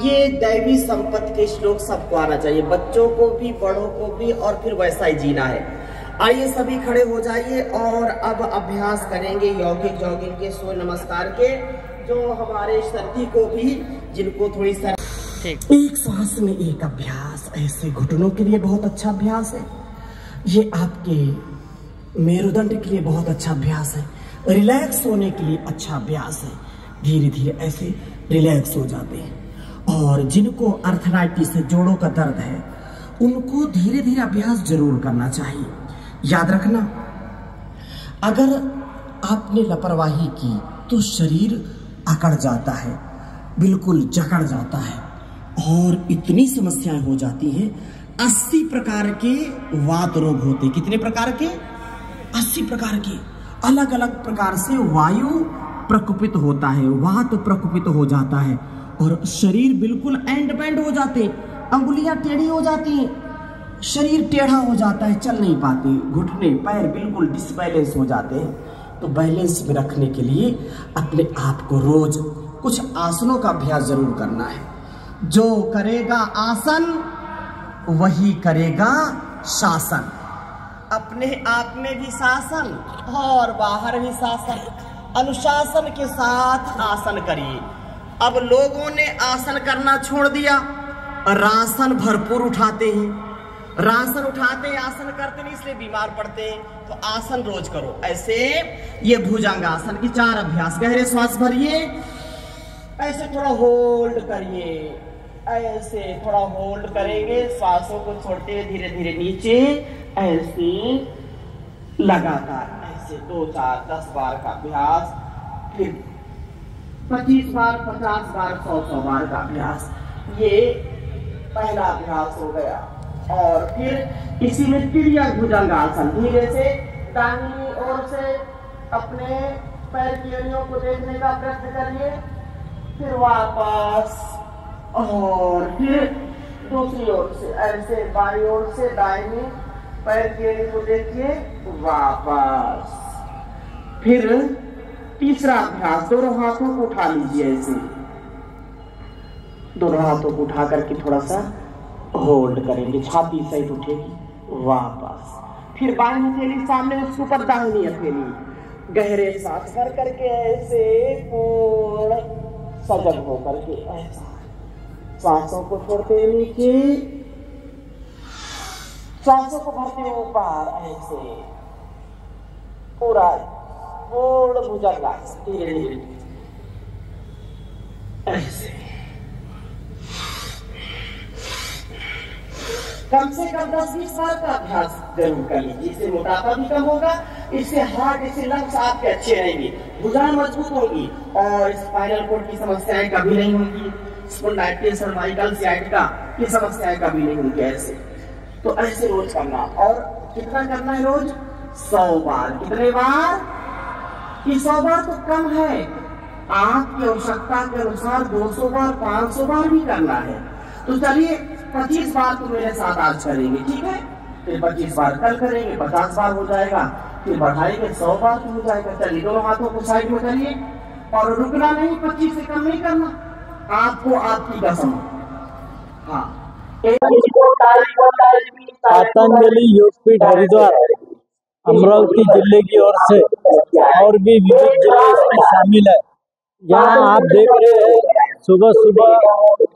ये दैवी संपत्ति के श्लोक सबको आना चाहिए, बच्चों को भी, बड़ों को भी, और फिर वैसा ही जीना है। आइए सभी खड़े हो जाइए और अब अभ्यास करेंगे यौगिक जॉगिंग के, सूर्य नमस्कार के, जो हमारे सर्दी को भी, जिनको थोड़ी सर एक सांस में एक अभ्यास, ऐसे घुटनों के लिए बहुत अच्छा अभ्यास है। ये आपके मेरुदंड के लिए बहुत अच्छा अभ्यास है, रिलैक्स होने के लिए अच्छा अभ्यास है। धीरे धीरे ऐसे रिलैक्स हो जाते हैं। और जिनको अर्थराइटिस से जोड़ों का दर्द है, उनको धीरे धीरे अभ्यास जरूर करना चाहिए। याद रखना, अगर आपने लापरवाही की तो शरीर अकड़ जाता है, बिल्कुल जकड़ जाता है और इतनी समस्याएं हो जाती हैं। 80 प्रकार के वात रोग होते। कितने प्रकार के? 80 प्रकार के। अलग अलग प्रकार से वायु प्रकोपित होता है, वात प्रकोपित हो जाता है और शरीर बिल्कुल एंड बैंड हो जाते, अंगुलियां टेढ़ी हो जाती हैं, शरीर टेढ़ा हो जाता है, चल नहीं पाते, घुटने पैर बिल्कुल डिसबैलेंस हो जाते हैं। तो बैलेंस में रखने के लिए अपने आप को रोज कुछ आसनों का अभ्यास जरूर करना है। जो करेगा आसन वही करेगा शासन। अपने आप में भी शासन और बाहर भी शासन। अनुशासन के साथ आसन करिए। अब लोगों ने आसन करना छोड़ दिया, राशन भरपूर उठाते हैं, राशन उठाते आसन करते नहीं, इसलिए बीमार पड़ते हैं। तो आसन रोज करो। ऐसे ये भुजंगासन की 4 अभ्यास। गहरे श्वास भरिए, ऐसे थोड़ा होल्ड करिए, ऐसे थोड़ा होल्ड करेंगे, श्वासों को छोड़ते हुए धीरे धीरे नीचे, ऐसे लगातार ऐसे 2, 4, 10 बार का अभ्यास, फिर 25 बार, 50 बार, 100 बार का अभ्यास। ये पहला अभ्यास हो गया। और फिर इसी में तिर्यक भुजंगासन। धीरे से दाहिनी ओर से अपने पैर की एड़ियों को देखने का प्रयत्न करिए, फिर वापस, और फिर दूसरी ओर से ऐसे बाईं ओर से दाहिनी पैर की एड़ी को देखिए, वापस। फिर तीसरा अभ्यास, दोनों हाथों को उठा लीजिए, ऐसे दोनों हाथों को उठा करके थोड़ा सा होल्ड करेंगे, छाती सहित उठेगी, वापस। फिर बाईं हथेली सामने, उसके ऊपर दाहिनी हथेली, गहरे सांस भर करके ऐसे पूर्ण सजग होकर के ऐसा सांसों को छोड़ते नीचे, सांसों को भरते ऊपर, ऐसे पूरा पूर्ण भुजंगासन। धीरे धीरे ऐसे कम से कम 10-20 बार का अभ्यास जरूर कर लीजिए। इससे मोटापा भी कम होगा, इससे हार्ट, इससे लंग्स आपके अच्छे रहेंगे, भुजाएं मजबूत होगी और स्पाइनल कोड की समस्याएं कभी नहीं होंगी, स्पॉन्डिलाइटिस, सर्वाइकल, सियाटिका की समस्याएं कभी नहीं होंगी। ऐसे तो ऐसे रोज करना। और कितना करना है रोज? 100 बार। कितने बार? कि 100 बार तो कम है, आपकी आवश्यकता के अनुसार 200 बार, 500 बार भी करना है। तो चलिए 25 बार तो मेरे साथ आज करेंगे, ठीक है? फिर 25 बार कल करेंगे, 50 बार हो जाएगा, फिर बढ़ाएंगे 100 बार तो हो जाएगा। चलिए दोनों हाथों को साइड में करिए और रुकना नहीं, 25 से कम नहीं करना, आपको आपकी कसम। हाँ, पतंजलि योगपीठ हरिद्वार अमरावती जिले की ओर से और भी विविध जिले इसमें शामिल है। यहाँ आप देख रहे हैं सुबह सुबह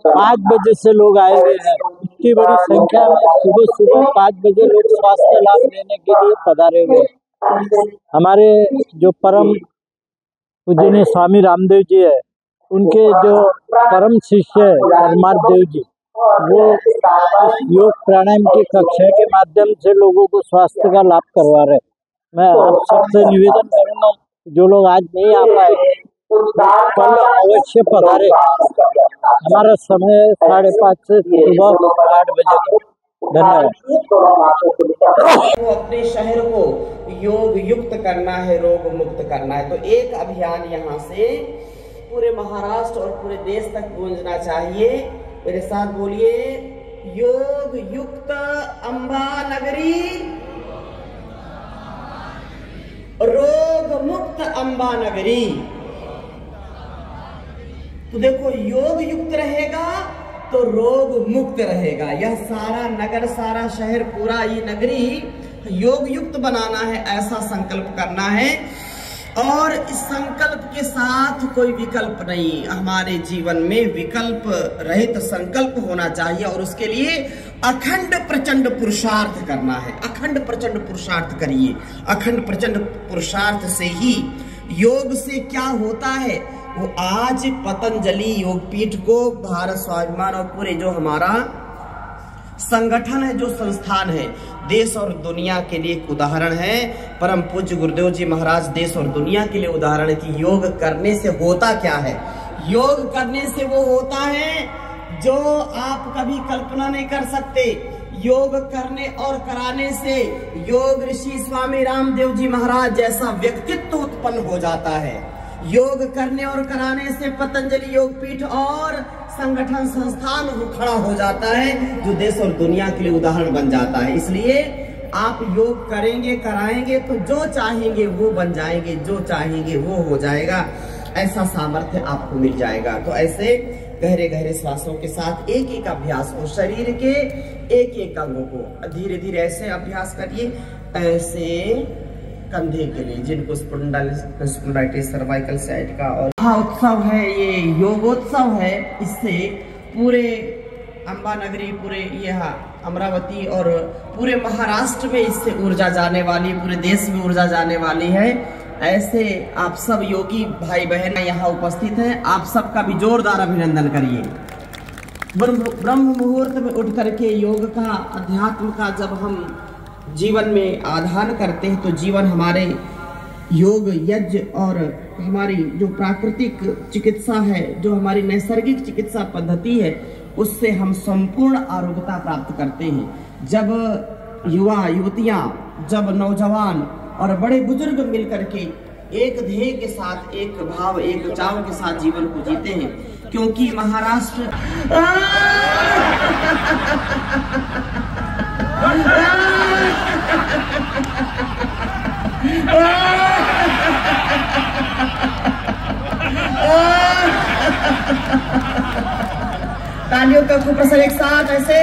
5 बजे से लोग आए हुए हैं। इतनी बड़ी संख्या में सुबह सुबह 5 बजे लोग स्वास्थ्य लाभ लेने के लिए पधारे हुए हैं। हमारे जो परम पूजनीय स्वामी रामदेव जी है, उनके जो परम शिष्य है परमार्थ देव जी, वो इस योग प्राणायाम की कक्षा के माध्यम से लोगों को स्वास्थ्य का लाभ करवा रहे। मैं आप सबसे निवेदन करूंगा, जो लोग आज नहीं आ पाए कल अवश्य पधारे। हमारा समय 5:30 से सुबह 8 बजे तक। धन्यवाद। वो अपने शहर को योग युक्त करना है, रोग मुक्त करना है, तो एक अभियान यहाँ से पूरे महाराष्ट्र और पूरे देश तक गूंजना चाहिए। मेरे साथ बोलिए, योग युक्त अम्बा नगरी, रोग मुक्त अम्बा नगरी। तो देखो, योग युक्त रहेगा तो रोग मुक्त रहेगा। यह सारा नगर, सारा शहर, पूरा ये नगरी योग युक्त बनाना है, ऐसा संकल्प करना है। और इस संकल्प के साथ कोई विकल्प नहीं, हमारे जीवन में विकल्प रहित संकल्प होना चाहिए। और उसके लिए अखंड प्रचंड पुरुषार्थ करना है। अखंड प्रचंड पुरुषार्थ करिए। अखंड प्रचंड पुरुषार्थ से ही योग से क्या होता है, वो आज पतंजलि योगपीठ को, भारत स्वाभिमान और पूरे जो हमारा संगठन है, जो संस्थान है, देश और दुनिया के लिए एक उदाहरण है। परम पूज्य गुरुदेव जी महाराज देश और दुनिया के लिए उदाहरण है कि योग करने से होता क्या है। योग करने से वो होता है जो आप कभी कल्पना नहीं कर सकते। योग करने और कराने से योग ऋषि स्वामी रामदेव जी महाराज जैसा व्यक्तित्व उत्पन्न हो जाता है। योग करने और कराने से पतंजलि योगपीठ और संगठन संस्थान खड़ा हो जाता है, जो देश और दुनिया के लिए उदाहरण बन जाता है। इसलिए आप योग करेंगे, कराएंगे तो जो चाहेंगे वो बन जाएंगे, जो चाहेंगे वो हो जाएगा। ऐसा सामर्थ्य आपको मिल जाएगा। तो ऐसे गहरे गहरे श्वासों के साथ एक एक अभ्यास को, शरीर के एक एक अंगों को धीरे धीरे ऐसे अभ्यास करिए। ऐसे कंधे के लिए, जिनको स्पॉन्डिलाइटिस, सर्वाइकल साइड का, और उत्सव है, ये योगोत्सव है। इससे पूरे अम्बा नगरी, पूरे यह अमरावती और पूरे महाराष्ट्र में इससे ऊर्जा जाने वाली, पूरे देश में ऊर्जा जाने वाली है। ऐसे आप सब योगी भाई बहन यहाँ उपस्थित हैं, आप सबका भी जोरदार अभिनंदन करिए। ब्रह्म मुहूर्त में उठ करके योग का, अध्यात्म का जब हम जीवन में आधान करते हैं तो जीवन हमारे योग यज्ञ और हमारी जो प्राकृतिक चिकित्सा है, जो हमारी नैसर्गिक चिकित्सा पद्धति है, उससे हम संपूर्ण आरोग्यता प्राप्त करते हैं। जब युवा युवतियां, जब नौजवान और बड़े बुजुर्ग मिलकर के एक ध्येय के साथ, एक भाव, एक चाव के साथ जीवन को जीते हैं, क्योंकि महाराष्ट्र तालियों का खूब असर एक साथ ऐसे।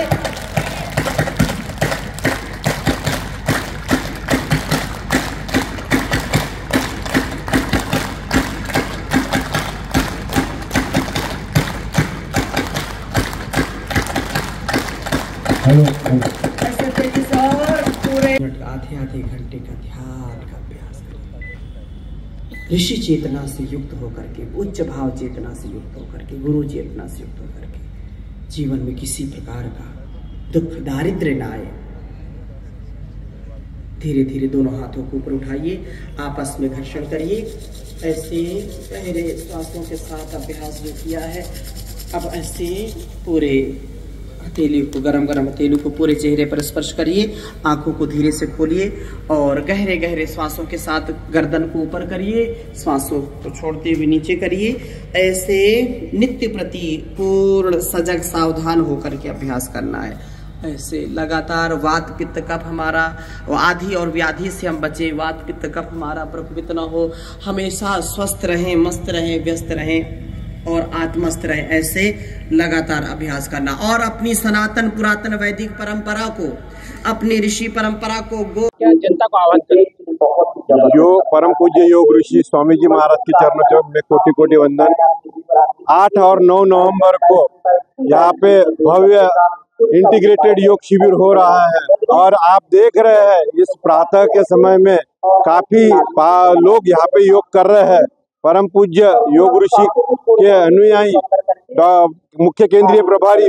ऐसे तेजी से और पूरे आधे घंटे का ध्यान का अभ्यास करें। ऋषि चेतना से युक्त होकर के, उच्च भाव चेतना से युक्त होकर के, गुरु चेतना से युक्त होकर के जीवन में किसी प्रकार का दुख दारिद्र्य ना आए। धीरे धीरे दोनों हाथों को ऊपर उठाइए, आपस में घर्षण करिए। ऐसे गहरे श्वासों के साथ अभ्यास जो किया है, अब ऐसे पूरे हथेली को, गरम गरम हथेली को पूरे चेहरे पर स्पर्श करिए। आंखों को धीरे से खोलिए और गहरे गहरे श्वासों के साथ गर्दन को ऊपर करिए, श्वासों को छोड़ते हुए नीचे करिए। ऐसे नित्य प्रति पूर्ण सजग सावधान होकर के अभ्यास करना है। ऐसे लगातार वात पित्त कफ हमारा आदि और व्याधि से हम बचे, वात पित्त कफ हमारा प्रकोपित न हो, हमेशा स्वस्थ रहें, मस्त रहें, व्यस्त रहें और आत्मस्थ रहे। ऐसे लगातार अभ्यास करना और अपनी सनातन पुरातन वैदिक परंपरा को, अपनी ऋषि परंपरा को जनता को आह्वान करें। जो परम पूज्य योग ऋषि स्वामी जी महाराज के चरणों में कोटि कोटि वंदन। 8 और 9 नवंबर को यहाँ पे भव्य इंटीग्रेटेड योग शिविर हो रहा है और आप देख रहे हैं इस प्रातः के समय में काफी लोग यहाँ पे योग कर रहे हैं परम पूज्य योग ऋषि के अनुयायी मुख्य केंद्रीय प्रभारी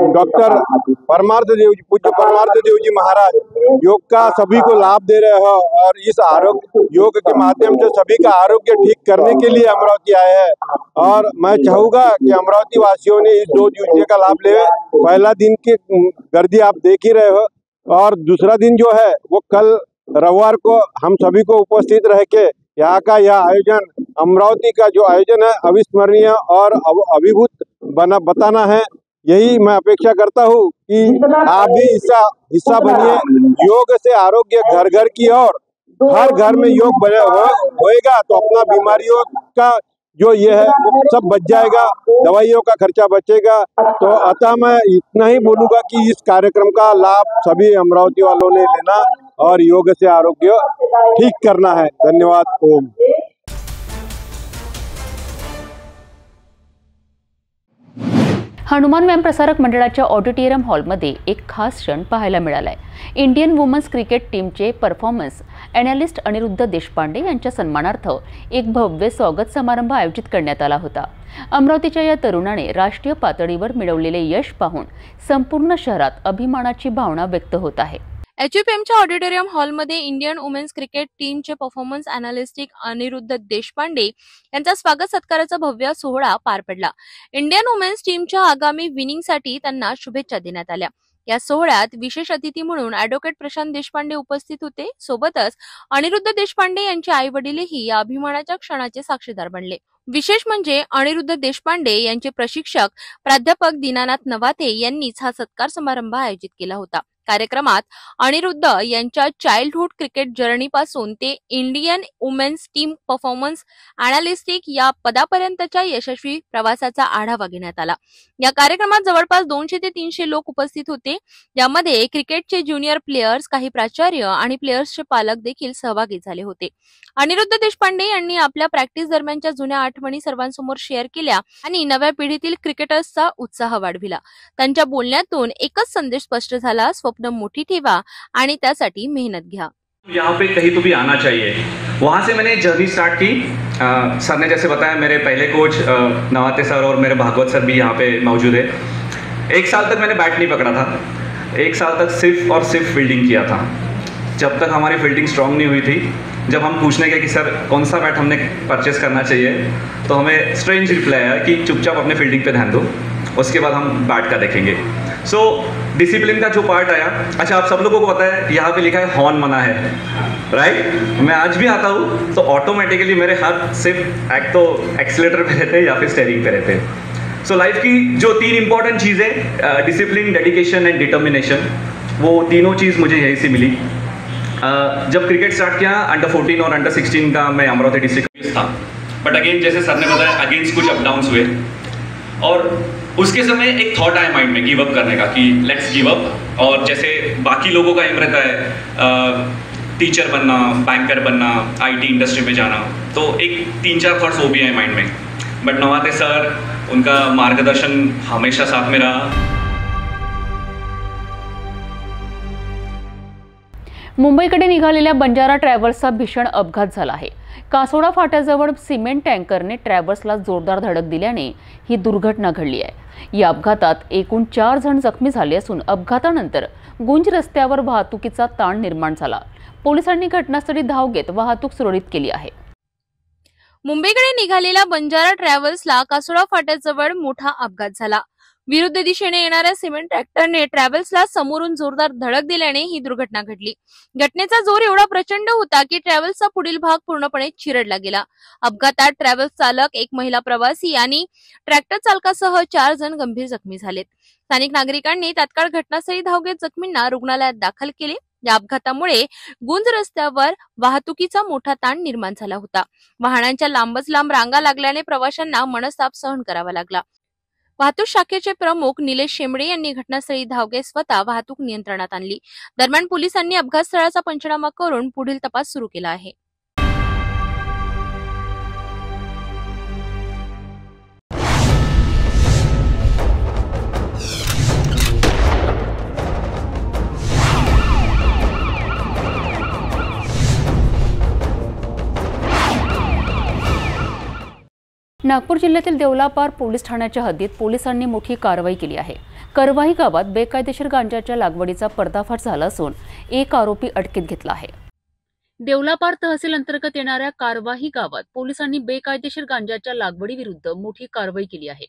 डॉक्टर परमार्थ देव जी, पूज्य परमार्थ देव जी महाराज योग का सभी को लाभ दे रहे हैं और इस आरोग्य योग के माध्यम से सभी का आरोग्य ठीक करने के लिए अमरावती आए हैं। और मैं चाहूँगा कि अमरावती वासियों ने इस 2 दिवसीय का लाभ ले। पहला दिन की गर्दी आप देख ही रहे हो और दूसरा दिन जो है वो कल रविवार को हम सभी को उपस्थित रह के यहाँ का यह आयोजन, अमरावती का जो आयोजन है अविस्मरणीय और अभिभूत बताना है। यही मैं अपेक्षा करता हूँ कि आप भी हिस्सा बनिए। योग से आरोग्य घर घर की ओर, हर घर में योग होएगा तो अपना बीमारियों का जो ये है वो सब बच जाएगा, दवाइयों का खर्चा बचेगा। तो अतः मैं इतना ही बोलूँगा कि इस कार्यक्रम का लाभ सभी अमरावती वालों ने लेना और योग से आरोग्य ठीक करना है। धन्यवाद। ओम। हनुमान व्यायाम प्रसारक मंडळाच्या ऑडिटोरियम हॉलमध्ये एक खास क्षण पाहायला मिळालाय। इंडियन वुमन्स क्रिकेट टीमचे परफॉर्मन्स ॲनालिस्ट अनिरुद्ध देशपांडे यांच्या सन्मानार्थ एक भव्य स्वागत समारंभ आयोजित करण्यात आला होता। अमरावतीच्या या तरुणाने राष्ट्रीय पातळीवर मिळवलेले यश पाहून संपूर्ण शहरात अभिमानाची भावना व्यक्त होत आहे। HUPMच्या ऑडिटोरियम हॉलमध्ये इंडियन वुमेन्स क्रिकेट टीमचे परफॉर्मन्स अनालिस्टिक अनिरुद्ध देशपांडे यांचा स्वागत सत्काराचा भव्य सोहळा पार पडला। इंडियन वुमेन्स टीमच्या आगामी विनिंगसाठी त्यांना शुभेच्छा देण्यात आल्या। या सोहळ्यात विशेष अतिथी म्हणून ॲडव्होकेट प्रशांत देशपांडे उपस्थित होते। सोबतच अनिरुद्ध देशपांडे यांचे आई वडीलही या अभिमानाच्या क्षणाचे साक्षीदार बनले। विशेष म्हणजे अनिरुद्ध देशपांडे यांचे प्रशिक्षक प्राध्यापक दीनानाथ नवाथे यांनीच हा सत्कार समारंभ आयोजित केला होता। कार्यक्रमात अनिरुद्ध यांच्या चाइल्डहुड क्रिकेट जर्नीपासून ते इंडियन वुमेन्स टीम परफॉर्मन्स अनालिस्टिक या पदापर्यंतच्या यशस्वी प्रवासाचा आढावा घेण्यात आला। या कार्यक्रमात जवळपास 200 ते 300 लोक उपस्थित होते। यामध्ये क्रिकेटचे ज्युनियर प्लेयर्स, काही प्राचार्य आणि प्लेयर्सचे पालक देखील सहभागी झाले होते। अनिरुद्ध देशपांडे यांनी आपल्या प्रॅक्टिस दरम्यानच्या जुन्या आठवणी सर्वांसमोर शेअर केल्या आणि नव्या पिढीतील क्रिकेटर्सचा उत्साह वाढविला। त्यांच्या बोलण्यातून एकच संदेश स्पष्ट झाला, स्वप्न मोठी ठेवा आणि त्यासाठी मेहनत घ्या। यहाँ पे कहीं तो भी आना चाहिए। वहाँ से मैंने जर्नी स्टार्ट की। सर ने जैसे बताया, मेरे पहले कोच नवाते सर और मेरे भागवत सर भी यहाँ पे मौजूद है। 1 साल तक मैंने बैट नहीं पकड़ा था। 1 साल तक सिर्फ और सिर्फ फील्डिंग किया था। जब तक हमारी फील्डिंग स्ट्रांग नहीं हुई थी, जब हम पूछने गए कि सर कौन सा बैट हमने परचेस करना चाहिए, तो हमें स्ट्रेंज रिप्लाई आया कि चुपचाप अपने फील्डिंग पे ध्यान दो, उसके बाद हम बैट का देखेंगे। सो डिसिप्लिन का जो पार्ट आया। अच्छा, आप सब लोगों को पता है यहाँ पे लिखा है हॉर्न मना है, राइट? मैं आज भी आता हूँ तो ऑटोमेटिकली मेरे हाथ सिर्फ एक तो एक्सीलेटर पे रहते हैं या फिर स्टीयरिंग पे रहते हैं। सो लाइफ की जो 3 इंपॉर्टेंट चीज़ें, डिसिप्लिन, डेडिकेशन एंड डिटर्मिनेशन, वो तीनों चीज़ मुझे यहीं से मिली। जब क्रिकेट स्टार्ट किया अंडर 14 और अंडर 16 का मैं अमरावती डिस्ट्रिक्ट था, बट अगेन जैसे सर ने बताया अगेंस्ट कुछ अप डाउन्स हुए और उसके समय एक थॉट आया माइंड में गिव अप करने का कि लेट्स गिव अप। और जैसे बाकी लोगों का एम रहता है टीचर बनना, बैंकर बनना, IT इंडस्ट्री में जाना, तो एक 3-4 थॉट्स वो भी हैं माइंड में। बट नवाते सर, उनका मार्गदर्शन हमेशा साथ में रहा। मुंबईकडे निघालेल्या बंजारा ट्रॅव्हल्सचा भीषण अपघात झाला आहे। कासोडा फाट्याजवळ सिमेंट टँकरने ट्रॅव्हल्सला जोरदार धडक दिल्याने ही दुर्घटना घडली आहे। या अपघातात एकूण 4 जण जखमी झाले असून अपघातानंतर गुंज रस्त्यावर वाहतुकीचा ताण निर्माण झाला। पोलिसांनी घटनास्थळी धाव घेत वाहतूक सुरळीत केली आहे। मुंबईकडे निघालेल्या बंजारा ट्रॅव्हल्सला कासोडा फाट्याजवळ मोठा अपघात झाला। विरुद्ध दिशेने येणाऱ्या सिमेंट ट्रॅक्टरने ट्रॅव्हल्सला समोरून जोरदार धडक दिल्याने ही दुर्घटना घडली। घटनेचा जोर एवढा प्रचंड होता की ट्रॅव्हल्सचा पुढील भाग पूर्णपणे चिरडला गेला। अपघातात ट्रॅव्हल्स चालक, एक महिला प्रवासी आणि ट्रॅक्टर चालकासह 4 जण गंभीर जखमी झालेत। स्थानिक नागरिकांनी तात्काळ घटनास्थळी धाव घेत जखमींना रुग्णालयात दाखल केले। या अपघातामुळे गुंज रस्त्यावर वाहतुकीचा मोठा ताण निर्माण झाला होता। वाहनांच्या लांबच लांब रांगा लागल्याने प्रवाशांना मनस्ताप सहन करावा लागला। वाहतूक शाखेचे प्रमुख निलेश शेंबडे यांनी घटनास्थळी धाव घेत स्वतः वाहतूक नियंत्रणात आणली। दरम्यान पोलिसांनी अपघात स्थळाचा पंचनामा करून पुढील तपास सुरू केला आहे। नागपूर जिल्ह्यातील देवलापार पोलीस ठाण्याच्या हद्दीत पोलिसांनी मोठी कारवाई केली आहे। करवाही गावात बेकायदेशीर गांजाच्या लागवडीचा पर्दाफाश झाला असून एक आरोपी अटकेत घेतला आहे। देवलापार तहसील अंतर्गत येणाऱ्या कारवाही गावात पोलिसांनी बेकायदेशीर गांजाच्या लागवडीविरुद्ध मोठी कारवाई केली आहे।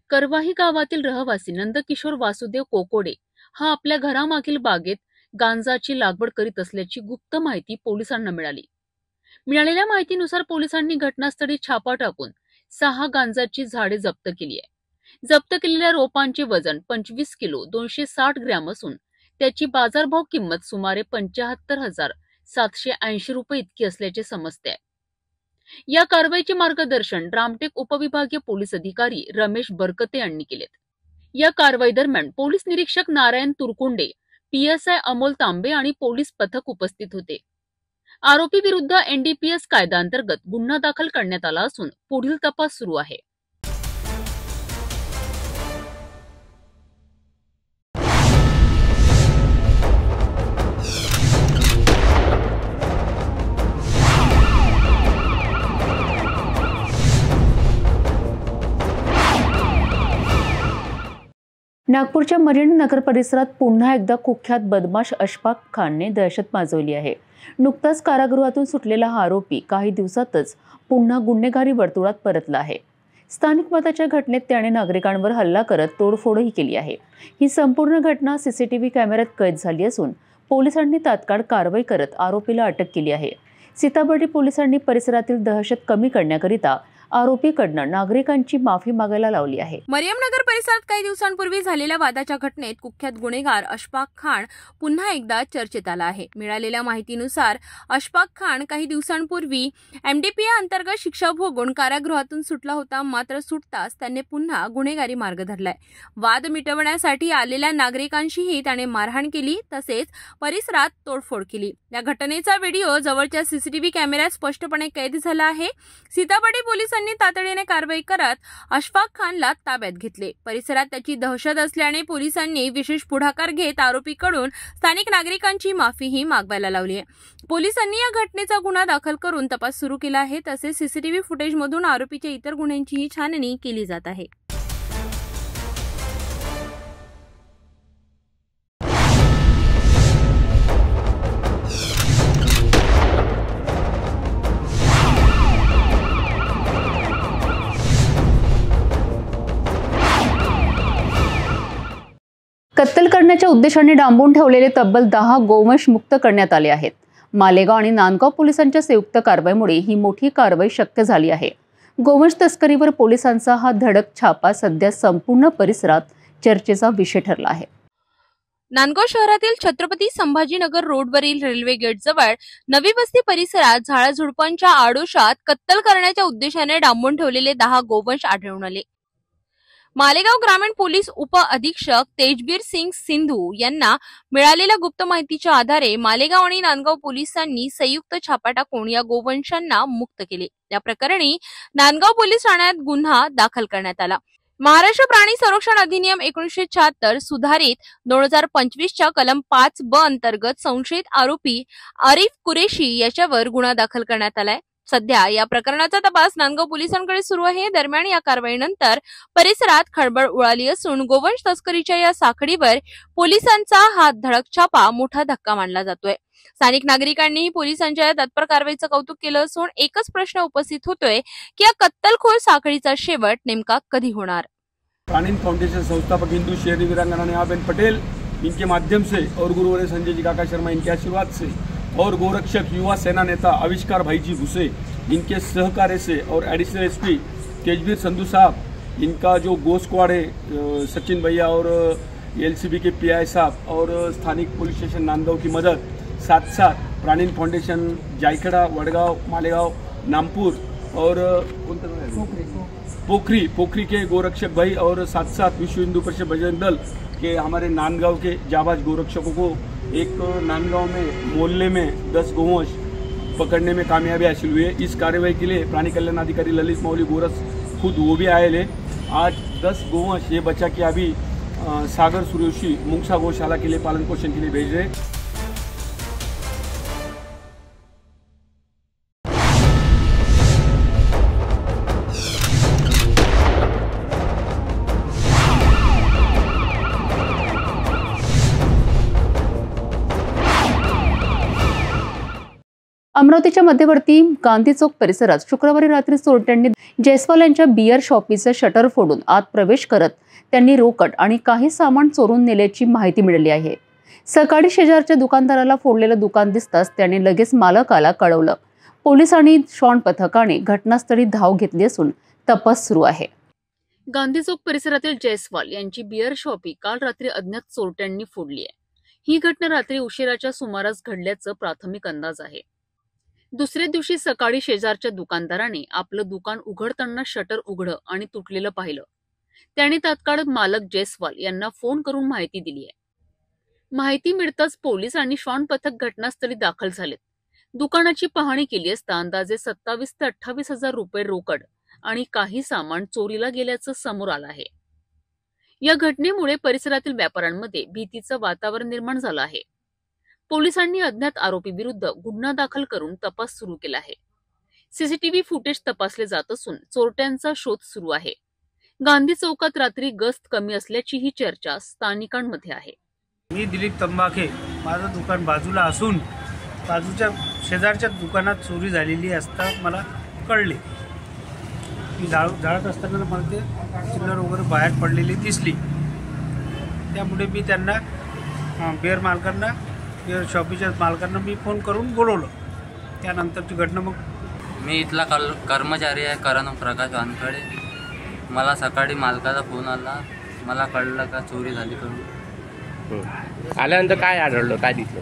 करवाही गावातील रहिवासी नंदकिशोर वासुदेव कोकोडे हा आपल्या घरामागील बागेत गांजाची लागवड करीत असल्याची गुप्त माहिती पोलिसांना मिळाली। मिळालेल्या माहितीनुसार पोलिसांनी घटनास्थळी छापा टाकून 6 गांजाची झाडे जप्त केली आहे। जप्त केलेल्या रोपांचे वजन 25 किलो 260 ग्रॅम असून त्याची बाजारभाव किंमत सुमारे 75,780 रुपये इतकी असल्याचे समजते आहे। या कारवाईचे मार्गदर्शन रामटेक उपविभागीय पोलीस अधिकारी रमेश बरकते यांनी केलेत। या कारवाई दरम्यान पोलीस निरीक्षक नारायण तुरकुंडे, PSI अमोल तांबे आणि पोलीस पथक उपस्थित होते। आरोपी विरुद्ध NDPS कायद्याअंतर्गत गुन्हा दाखल करण्यात आला असून पुढील तपास सुरू आहे। नागपूरच्या मरीन नगर परिसरात पुन्हा एकदा कुख्यात बदमाश अशफाक खानने दहशत माजवली आहे। नुकताच कारागृहातून सुटलेला हा आरोपी काही दिवसातच पुन्हा गुन्हेगारी वर्तुळात परतला आहे। स्थानिक मताच्या घटनेत त्याने नागरिकांवर हल्ला करत तोडफोडही केली आहे। ही संपूर्ण घटना CCTV कॅमेऱ्यात कैद झाली असून पोलिसांनी तात्काळ कारवाई करत आरोपीला अटक केली आहे। सीताबर्डी पोलिसांनी परिसरातील दहशत कमी करण्याकरिता आरोपीकडनं नागरिकांची माफी मागायला लावली आहे। मरियमनगर परिसरात काही दिवसांपूर्वी झालेल्या वादाच्या घटनेत कुख्यात गुन्हेगार अशफाक खान पुन्हा एकदा चर्चेत आला आहे। मिळालेल्या माहितीनुसार अशफाक खान काही दिवसांपूर्वी MDPA अंतर्गत शिक्षा भोगून कारागृहातून सुटला होता, मात्र सुटताच त्याने पुन्हा गुन्हेगारी मार्ग धरलाय। वाद मिटवण्यासाठी आलेल्या नागरिकांशीही त्याने मारहाण केली, तसेच परिसरात तोडफोड केली। या घटनेचा व्हिडिओ जवळच्या CCTV कॅमेऱ्यात स्पष्टपणे कैद झाला आहे। सीताबर्डी पोलिसांनी तातडीने कारवाई करत अशफाक खानला ताब्यात घेतले। परिसरात त्याची दहशत असल्याने पोलिसांनी विशेष पुढाकार घेत आरोपीकडून स्थानिक नागरिकांची माफीही मागवायला लावली आहे। पोलिसांनी या घटनेचा गुन्हा दाखल करून तपास सुरू केला आहे, तसेच CCTV फुटेजमधून आरोपीच्या इतर गुन्ह्यांचीही छाननी केली जात आहे। कत्तल करण्याच्या उद्देशाने डांबून ठेवलेले तब्बल 10 गोवंश मुक्त करण्यात आले आहेत। मालेगाव आणि नांदगाव पोलिसांच्या संयुक्त कारवाईमुळे ही मोठी कारवाई शक्य झाली आहे। गोवंश तस्करीवर पोलिसांचा हा धडक छापा सध्या संपूर्ण परिसरात चर्चेचा विषय ठरला आहे। नांदगाव शहरातील छत्रपती संभाजीनगर रोडवरील रेल्वे गेटजवळ नवी वस्ती परिसरात झाडाझुडपांच्या आडोशात कत्तल करण्याच्या उद्देशाने डांबून ठेवलेले 10 गोवंश आढळून आले। मालेगाव ग्रामीण पोलीस उप अधीक्षक तेजबीर सिंग सिंधू यांना मिळालेल्या गुप्त माहितीच्या आधारे मालेगाव आणि नांदगाव पोलिसांनी संयुक्त छापा टाकून या गोवंशांना मुक्त केले। या प्रकरणी नांदगाव पोलीस ठाण्यात गुन्हा दाखल करण्यात आला। महाराष्ट्र प्राणी संरक्षण अधिनियम 1976 सुधारित 2025च्या कलम 5(ब) अंतर्गत संशयित आरोपी आरिफ कुरेशी याच्यावर गुन्हा दाखल करण्यात आलाय। सध्या या प्रकरणाचा तपास नांदगाव पोलिसांकडे सुरू आहे। दरम्यान या कारवाईनंतर परिसरात खळबळ उडाली असून गोवंश तस्करीच्या या साखळीवर पोलिसांचा हा धडक छापा मोठा धक्का मानला जातोय। स्थानिक नागरिकांनीही पोलिसांच्या या तत्पर कारवाईचं कौतुक केलं असून एकच प्रश्न उपस्थित होतोय की या कत्तलखोर साखळीचा शेवट नेमका कधी होणार। प्राणीन फाउंडेशन संस्थापक हिंदू शहरी वीरांगना नेहाबेन पटेल इनके माध्यम से और गुरुवार संजय जी काका शर्मा इनके आशीर्वाद से और गोरक्षक युवा सेना नेता आविष्कार भाई जी भूसे इनके सहकार्य से और एडिशनल SP तेजबीर संधू साहब इनका जो गो स्क्वाड है सचिन भैया और LCB के PI साहब और स्थानिक पुलिस स्टेशन नांदगांव की मदद, साथ साथ प्राणीन फाउंडेशन जायखेड़ा, वडगांव, मालेगांव, नामपुर और पोखरी के गोरक्षक भाई और साथ साथ विश्व हिंदू परिषद बजरंग दल के हमारे नांदगांव के जाबाज गोरक्षकों को एक नांदगांव में मोहल्ले में 10 गोवंश पकड़ने में कामयाबी हासिल हुई है। इस कार्रवाई के लिए प्राणी कल्याण अधिकारी ललित मौली गोरस खुद वो भी आए हैं। आज 10 गोवंश ये बच्चा के अभी सागर सूर्यवंशी मुंगसा गौशाला के लिए पालन पोषण के लिए भेज रहे हैं। अमरावतीच्या मध्यवर्ती गांधी चौक परिसरात शुक्रवारी रात्री चोरट्यांनी जयस्वाल यांच्या बियर शॉपीचं शटर फोडून आत प्रवेश करत त्यांनी रोकड आणि काही सामान चोरून नेल्याची माहिती मिळाली आहे। सकाळी शेजारच्या दुकानदाराला फोडलेलं दुकान दिसताच त्याने लगेच मालकाला कळवलं। पोलीस आणि शॉन पथकाने घटनास्थळी धाव घेतली असून तपास सुरू आहे। गांधी चौक परिसरातील जयस्वाल यांची बियर शॉपी काल रात्री अज्ञात चोरट्यांनी फोडली आहे। ही घटना रात्री उशिराच्या सुमारास घडल्याचं प्राथमिक अंदाज आहे। दुसऱ्या दिवशी सकाळी शेजारच्या दुकानदाराने आपलं दुकान उघडताना शटर उघडं आणि तुटलेलं पाहिलं। त्याने तात्काळ मालक जयस्वाल यांना फोन करून माहिती दिली आहे। माहिती मिळताच पोलीस आणि श्वान पथक घटनास्थळी दाखल झालेत। दुकानाची पाहणी केली असता अंदाजे 27 ते 28 हजार रुपये रोकड आणि काही सामान चोरीला गेल्याचं समोर आलं आहे। या घटनेमुळे परिसरातील व्यापाऱ्यांमध्ये भीतीचं वातावरण निर्माण झालं आहे। पोलिसांनी अज्ञात आरोपी विरुद्ध गुन्हा दाखल करून तपास सुरू केला आहे। सीसीटीव्ही फुटेज तपासले जात असून चोरट्यांचा शोध सुरू आहे। गांधी चौकात रात्री गस्त कमी असल्याचीही चर्चा स्थानिकांमध्ये आहे। मी दिलीप तंबाखे, माझं दुकान बाजूला असून बाजूच्या शेजारच्या दुकानात चोरी झालेली असता मला कळले। मी जाळत असताना मला ते चिल्लर वगैरे बाहेर पडलेली दिसली। त्यामुळे मी त्यांना बिअर मालकांना बिअर शॉपीच्या मालकांना मी फोन करून बोलवलं। त्यानंतरची घटना मग मी इथला कर्मचारी आहे करण प्रकाश वानखडे। मला सकाळी मालकाचा फोन आला, मला कळलं का चोरी झाली करून। आल्यानंतर काय आढळलं, काय दिसलं?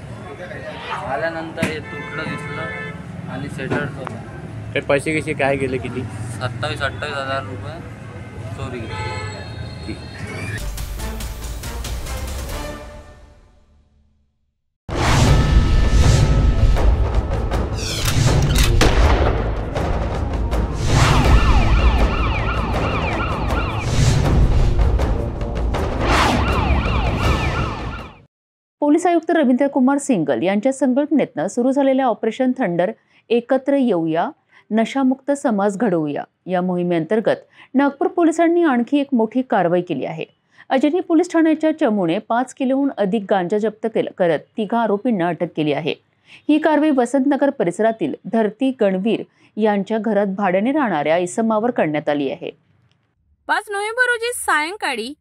आल्यानंतर हे तुटलं दिसलं आणि सेटरचं ते पैसे कसे काय गेले, किती? 27-28 हजार रुपये चोरी गेली। पोलीस आयुक्त रवींद्र कुमार सिंगल यांच्या संकल्पनेतनं सुरू झालेल्या ऑपरेशन थंडर एकत्र येऊया, नशामुक्त समाज घडवूया या मोहिमेअंतर्गत नागपूर पोलिसांनी आणखी एक मोठी कारवाई केली आहे। अजनी पोलीस ठाण्याच्या चमूने 5 किलोहून अधिक गांजा जप्त करत 3 आरोपींना अटक केली आहे। ही कारवाई वसंतनगर परिसरातील धरती गणवीर यांच्या घरात भाड्याने राहणाऱ्या इसमावर करण्यात आली आहे। 5 नोव्हेंबर रोजी सायंकाळी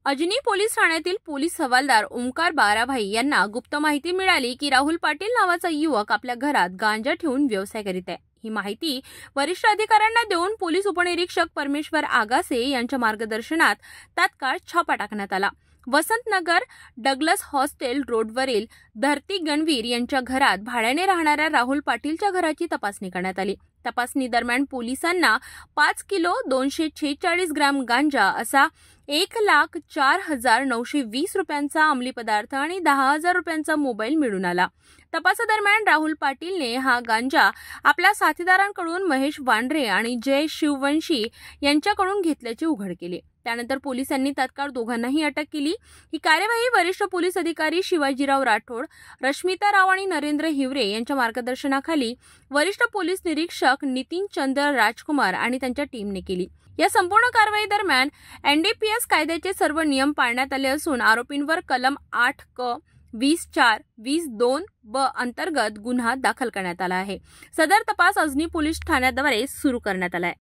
अजनी पोलीस ठाण्यातील पोलीस हवालदार ओमकार बाराभाई यांना गुप्त माहिती मिळाली की राहुल पाटील नावाचा युवक आपल्या घरात गांजा ठेवून व्यवसाय करीत आहे। ही माहिती वरिष्ठ अधिकाऱ्यांना देऊन पोलीस उपनिरीक्षक परमेश्वर आगासे यांच्या मार्गदर्शनात तात्काळ छापा टाकण्यात आला। वसंतनगर डगलस हॉस्टेल रोडवरील धरती गणवीर यांच्या घरात भाड्याने राहणाऱ्या राहुल पाटीलच्या घराची तपासणी करण्यात आली। तपासणी दरम्यान पोलिसांना 5 किलो 246 ग्रॅम गांजा असा 1,04,920 रुपयांचा अंमली पदार्थ आणि 10,000 रुपयांचा मोबाईल मिळून आला। तपासादरम्यान राहुल पाटीलने हा गांजा आपल्या साथीदारांकडून महेश वांड्रे आणि जय शिववंशी यांच्याकडून घेतल्याचे उघड केले। त्यानंतर पोलिसांनी तात्काळ दोघांनाही अटक केली। ही कार्यवाही वरिष्ठ पोलीस अधिकारी शिवाजीराव राठोड, रश्मिता राव आणि नरेंद्र हिवरे यांच्या मार्गदर्शनाखाली वरिष्ठ पोलीस निरीक्षक नितीन चंद्र राजकुमार आणि त्यांच्या टीमने केली। या संपूर्ण कारवाई दरम्यान एनडीपीएस कायद्याचे सर्व नियम पाळण्यात आले असून आरोपींवर कलम 8 क 20(4), 20(2) ब अंतर्गत गुन्हा दाखल करण्यात आला आहे। सदर तपास अजनी पोलीस ठाण्याद्वारे सुरू करण्यात आला आहे।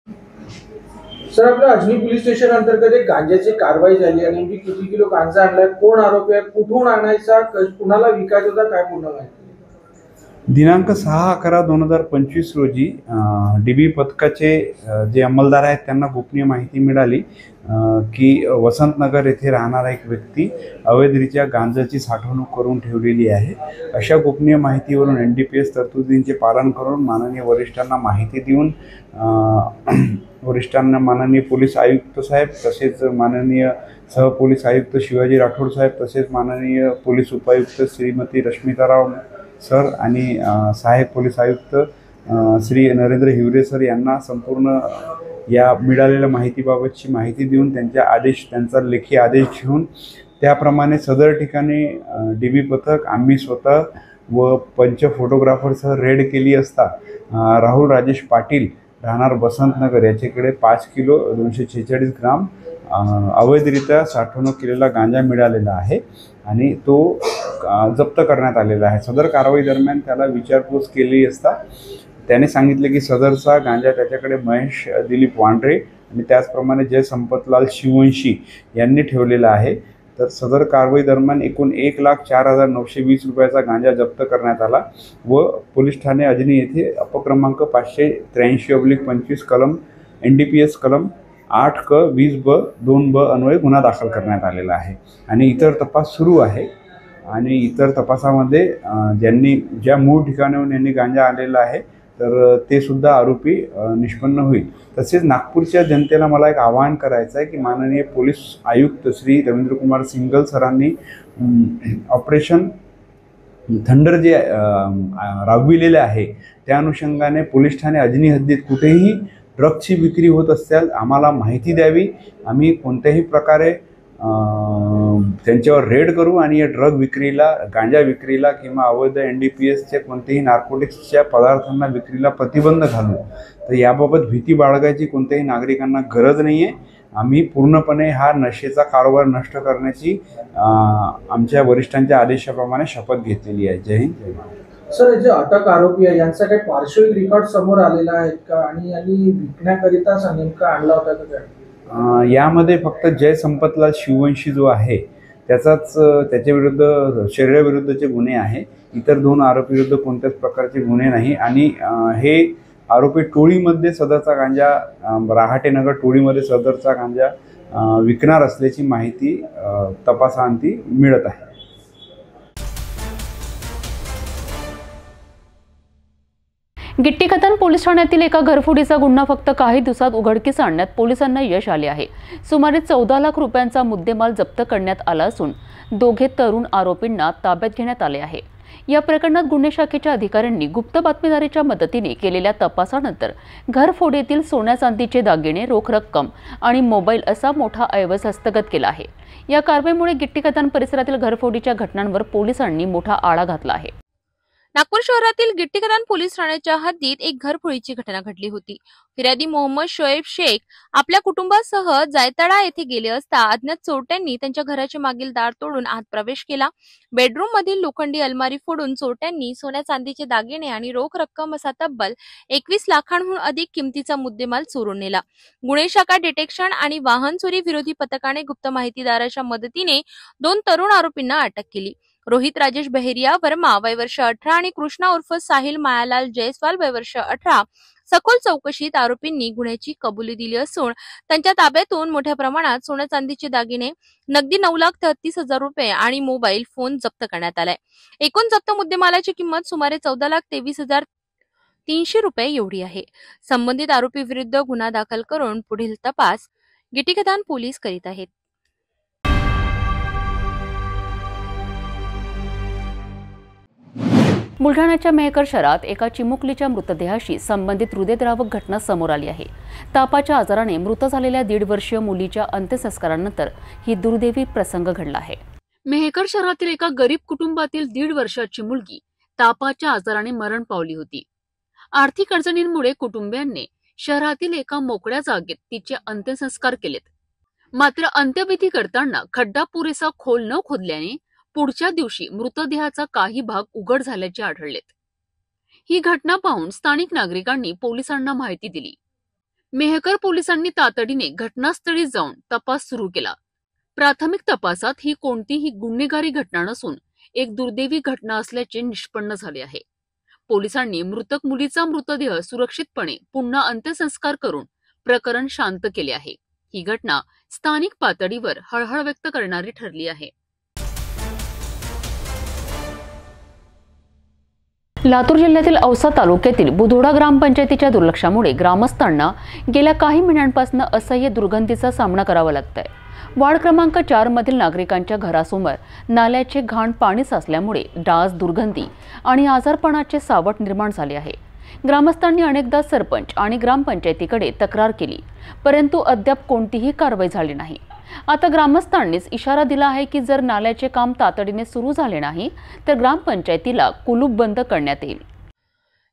सर, आपल्या अजनी पोलीस स्टेशन अंतर्गत एक गांजाची कारवाई झाली आणि नेमकी किती किलो गांजा आणलाय, कोण आरोपी आहे, कुठून आणायचा, कुणाला विकायचा होता, काय पूर्ण माहिती? दिनांक 6/11/2025 रोजी डीबी पथकाचे जे अंमलदार आहेत त्यांना गोपनीय माहिती मिळाली की वसंतनगर येथे राहणारा एक व्यक्ती अवैधरित्या गांजाची साठवणूक करून ठेवलेली आहे। अशा गोपनीय माहितीवरून एनडीपीएस तरतुदींचे पालन करून माननीय वरिष्ठांना माहिती देऊन वरिष्ठांना माननीय पोलीस आयुक्त साहेब, तसेच माननीय सहपोलीस आयुक्त शिवाजी राठोड साहेब, तसेच माननीय पोलीस उपायुक्त श्रीमती रश्मिताराव सर आणि सहाय्यक पोलीस आयुक्त श्री नरेंद्र हिवरे सर यांना संपूर्ण या मिळालेल्या माहितीबाबतची माहिती देऊन त्यांचा लेखी आदेश घेऊन त्याप्रमाणे सदर ठिकाणी डीबी पथक, आम्ही स्वतः व पंच फोटोग्राफरसह रेड केली असता राहुल राजेश पाटील राहणार वसंतनगर याच्याकडे 5 किलो 246 ग्राम अवैधरित्या साठवणूक केलेला गांजा मिळालेला आहे। आणि तो जप्त करण्यात आलेला आहे. सदर कारवाई दरम्यान त्याला विचारपूस केली असता त्याने सांगितले की सदरचा गांजा त्याच्याकडे महेश दिलीप वांड्रे आणि त्याचप्रमाणे जय संपतलाल शिववंशी यांनी ठेवलेला आहे. तर सदर कारवाई दरम्यान एकूण 1,04,920 रुपयाचा गांजा जप्त करण्यात आला व पोलीस ठाणे अजनी येथे अपक्रमांक 583/25 कलम NDPS कलम 8(क)20(ब)(2)(ब) अन्वये गुन्हा दाखल करण्यात आलेला आहे आणि इतर तपास सुरू आहे. आणि इतर तपासामध्ये ज्या मूळ ठिकाणाहून यांनी गांजा आणलेला आहे तर ते सुद्धा आरोपी निष्पन्न होईल. तसेच नागपूरच्या जनतेला मला एक आवाहन करायचं आहे की माननीय पोलीस आयुक्त श्री रवींद्र कुमार सिंगल सरांनी ऑपरेशन थंडर जे राबविलेले आहे त्या अनुषंगाने पोलीस ठाणे अजनी हद्दीत कुठेही ड्रग्सची विक्री होत असल्यास आम्हाला माहिती द्यावी. आम्ही कोणत्याही प्रकारे त्यांच्यावर रेड करू आणि या ड्रग विक्रीला, गांजा विक्रीला किंवा अवैध NDPSच्या कोणत्याही नार्कोटिक्सच्या पदार्थांना विक्रीला प्रतिबंध घालू. तर याबाबत भीती बाळगायची कोणत्याही नागरिकांना गरज नाही आहे. आम्ही पूर्णपणे हा नशेचा कारोबार नष्ट करण्याची आमच्या वरिष्ठांच्या आदेशाप्रमाणे शपथ घेतलेली आहे. जय हिंद, जय महाराष्ट्र. सर, जे अटक आरोपी आहे यांचा काही पार्श्विक रेकॉर्ड समोर आलेला आहे का आणि यांनी विकण्याकरिताच नेमका आणला होता का काय? यामध्ये फक्त जय संपतलाल शिववंशी जो आहे त्याच्या विरुद्ध शरीराविरुद्धचे गुन्हे आहे. इतर 2 आरोपी विरुद्ध कोणत्याच प्रकारचे गुन्हे नाही. आणि हे आरोपी टोळीमध्ये सदरचा गांजा, रहाटेनगर टोळीमध्ये सदरचा गांजा विकणार असल्याची माहिती तपासाअंती मिळत आहे. गिट्टीखतान पोलीस ठाण्यातील एका घरफोडीचा गुन्हा फक्त काही दिवसात उघडकीस आणण्यात पोलिसांना यश आले आहे. सुमारे 14 लाख रुपयांचा मुद्देमाल जप्त करण्यात आला असून दोघे तरुण आरोपींना ताब्यात घेण्यात आले आहे. या प्रकरणात गुन्हे शाखेच्या अधिकाऱ्यांनी गुप्त बातमीदारीच्या मदतीने केलेल्या तपासानंतर घरफोडीतील सोन्या चांदीचे दागिने, रोख रक्कम आणि मोबाईल असा मोठा ऐवज हस्तगत केला आहे. या कारवाईमुळे गिट्टीखतान परिसरातील घरफोडीच्या घटनांवर पोलिसांनी मोठा आळा घातला आहे. नागपूर शहरातील गिट्टीखतान पोलीस ठाण्याच्या हद्दीत एक घरफोडीची घटना घडली होती. फिर्यादी मोहम्मद शोएब शेख आपल्या कुटुंबासह जायताडा येथे गेले असता अज्ञात चोरट्यांनी त्यांच्या घराचे मागील दार तोडून आत प्रवेश केला. बेडरूम मधील लोखंडी अलमारी फोडून चोरट्यांनी सोन्या चांदीचे दागिने आणि रोख रक्कम असा तब्बल 21 लाखांहून अधिक किमतीचा मुद्देमाल चोरून नेला. गुन्हे शाखा डिटेक्शन आणि वाहन चोरी विरोधी पथकाने गुप्त माहितीदाराच्या मदतीने 2 तरुण आरोपींना अटक केली. रोहित राजेश बहेरिया वर्मा वय वर्ष 18 आणि कृष्णा उर्फ साहिल मायालाल जयस्वाल वय वर्ष 18 सखोल चौकशीत आरोपींनी गुन्ह्याची कबुली दिली असून त्यांच्या ताब्यातून मोठ्या प्रमाणात सोन्या चांदीचे दागिने, नगदी 9,33,000 रुपये आणि मोबाईल फोन जप्त करण्यात आलाय. एकूण जप्त मुद्देमालाची किंमत सुमारे 14,23,300 रुपये एवढी आहे. संबंधित आरोपी विरुद्ध गुन्हा दाखल करून पुढील तपास गिट्टीखतान पोलीस करीत आहेत. बुलढाण्याच्या मेहकर शहरात एका चिमुकलीच्या मृतदेहाशी संबंधित हृदयद्रावक घटना समोर आली आहे. तापाच्या आजाराने मृत झालेल्या 1.5 वर्षीय मुलीच्या अंत्यसंस्कारानंतर ही दुर्दैवी प्रसंग घडला आहे. मेहकर शहरातील एका गरीब कुटुंबातील 1.5 वर्षाची मुलगी तापाच्या आजाराने मरण पावली होती. आर्थिक अडचणींमुळे कुटुंबियांनी शहरातील एका मोकळ्या जागेत तिचे अंत्यसंस्कार केलेत. मात्र अंत्यविधी करताना खड्डा पुरेसा खोल न खोदल्याने पुढच्या दिवशी मृतदेहाचा काही भाग उघड झाल्याचे आढळलेत. ही घटना पाहून स्थानिक नागरिकांनी पोलिसांना माहिती दिली. मेहकर पोलिसांनी तातडीने घटनास्थळी जाऊन तपास सुरू केला. प्राथमिक तपासात ही कोणतीही गुन्हेगारी घटना नसून एक दुर्दैवी घटना असल्याचे निष्पन्न झाले आहे. पोलिसांनी मृतक मुलीचा मृतदेह सुरक्षितपणे पुन्हा अंत्यसंस्कार करून प्रकरण शांत केले आहे. ही घटना स्थानिक पातळीवर हळहळ व्यक्त करणारी ठरली आहे. लातूर जिल्ह्यातील औसा तालुक्यातील बुधोडा ग्रामपंचायतीच्या दुर्लक्षामुळे ग्रामस्थांना गेल्या काही महिन्यांपासून असह्य दुर्गंधीचा सामना करावा लागतोय. वार्ड क्रमांक 4 मधील नागरिकांच्या घरासमोर नाल्याचे घाण पाणी साचल्यामुळे डास, दुर्गंधी आणि आजारपणाचे सावट निर्माण झाले आहे. ग्रामस्थांनी अनेकदा सरपंच आणि ग्रामपंचायतीकडे तक्रार केली, परंतु अद्याप कोणतीही कारवाई झाली नाही. आता ग्रामस्थांनीच इशारा दिला आहे की जर नाल्याचे काम तातडीने सुरू झाले नाही तर ग्रामपंचायतीला कुलूप बंद करण्यात येईल.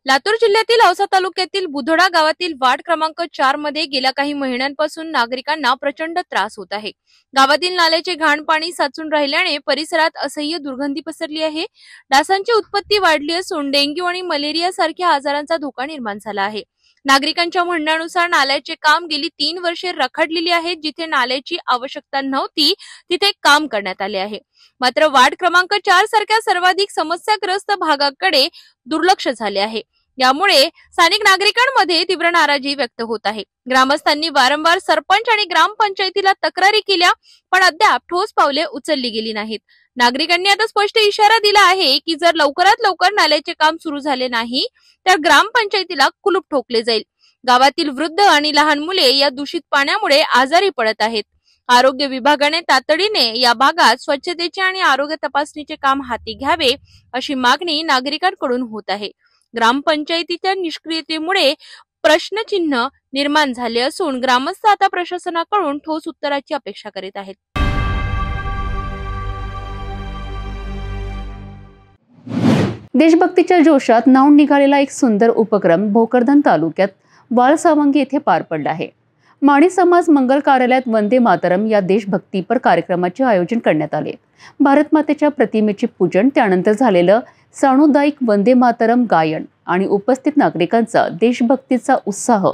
लातूर जिल्ह्यातील औसा तालुक्यातील बुधडा गावातील वार्ड क्रमांक 4 मध्ये गेल्या काही महिन्यांपासून नागरिकांना प्रचंड त्रास होत आहे। गावातील नाल्याचे घाण पाणी साचून राहिल्याने परिसरात असह्य दुर्गंधी पसरली आहे। डासांची उत्पत्ती वाढली असून डेंग्यू आणि मलेरिया सारख्या आजारांचा धोका निर्माण झाला आहे। नागरिकांच्या म्हणण्यानुसार नाल्याचे काम गेली 3 वर्षे रखडलेली आहेत। जिथे नाल्याची आवश्यकता नव्हती तिथे काम करण्यात आले आहे, मात्र वार्ड क्रमांक 4 सारख्या सर्वाधिक समस्याग्रस्त भागाकडे दुर्लक्ष झाले आहे। यामुळे स्थानिक नागरिकांमध्ये तीव्र नाराजी व्यक्त होत आहे। ग्रामस्थांनी वारंवार सरपंच आणि ग्रामपंचायतीला तक्रारी केल्या, पण अद्याप ठोस पावले उचलली गेली नाहीत। नागरिकांनी आता स्पष्ट इशारा दिला आहे की जर लवकरात लवकर नाल्याचे काम सुरू झाले नाही तर ग्रामपंचायतीला कुलूप ठोकले जाईल। गावातील वृद्ध आणि लहान मुले या दूषित पाण्यामुळे आजारी पडत आहेत। आरोग्य विभागाने तातडीने या भागात स्वच्छतेचे आणि आरोग्य तपासणीचे काम हाती घ्यावे अशी मागणी नागरिकांकडून होत आहे। ग्रामपंचायतीच्या निष्क्रियतेमुळे प्रश्नचिन्ह निर्माण झाले असून ग्रामस्थ आता प्रशासनाकडून ठोस उत्तराची अपेक्षा करीत आहेत। देशभक्तीच्या जोशात नाऊन निघालेला एक सुंदर उपक्रम भोकरदन तालुक्यात वाळसावंगी येथे पार पडला आहे। माणी समाज मंगल कार्यालयात वंदे मातरम या देशभक्तीपर कार्यक्रमाचे आयोजन करण्यात आले। भारत मातेच्या प्रतिमेचे पूजन, त्यानंतर झालेलं सामुदायिक वंदे मातरम गायन आणि उपस्थित नागरिकांचा देशभक्तीचा उत्साह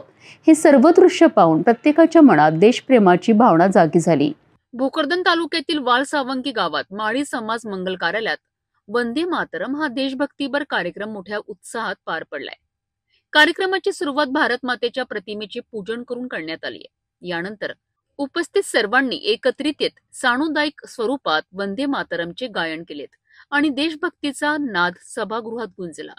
हे सर्व दृश्य पाहून प्रत्येकाच्या मनात देशप्रेमाची भावना जागी झाली। भोकरदन तालुक्यातील वाळसावंगी गावात माळी समाज मंगल कार्यालयात वंदे मातरम हा देशभक्तीपर कार्यक्रम मोठ्या उत्साहात पार पडलाय। कार्यक्रमाची सुरुवात भारत मातेच्या प्रतिमेचे पूजन करून करण्यात आली आहे। यानंतर उपस्थित सर्वांनी एकत्रित येत सामुदायिक स्वरूपात वंदे मातरमचे गायन केलेत आणि देशभक्तीचा नाद सभागृहात गुंजला।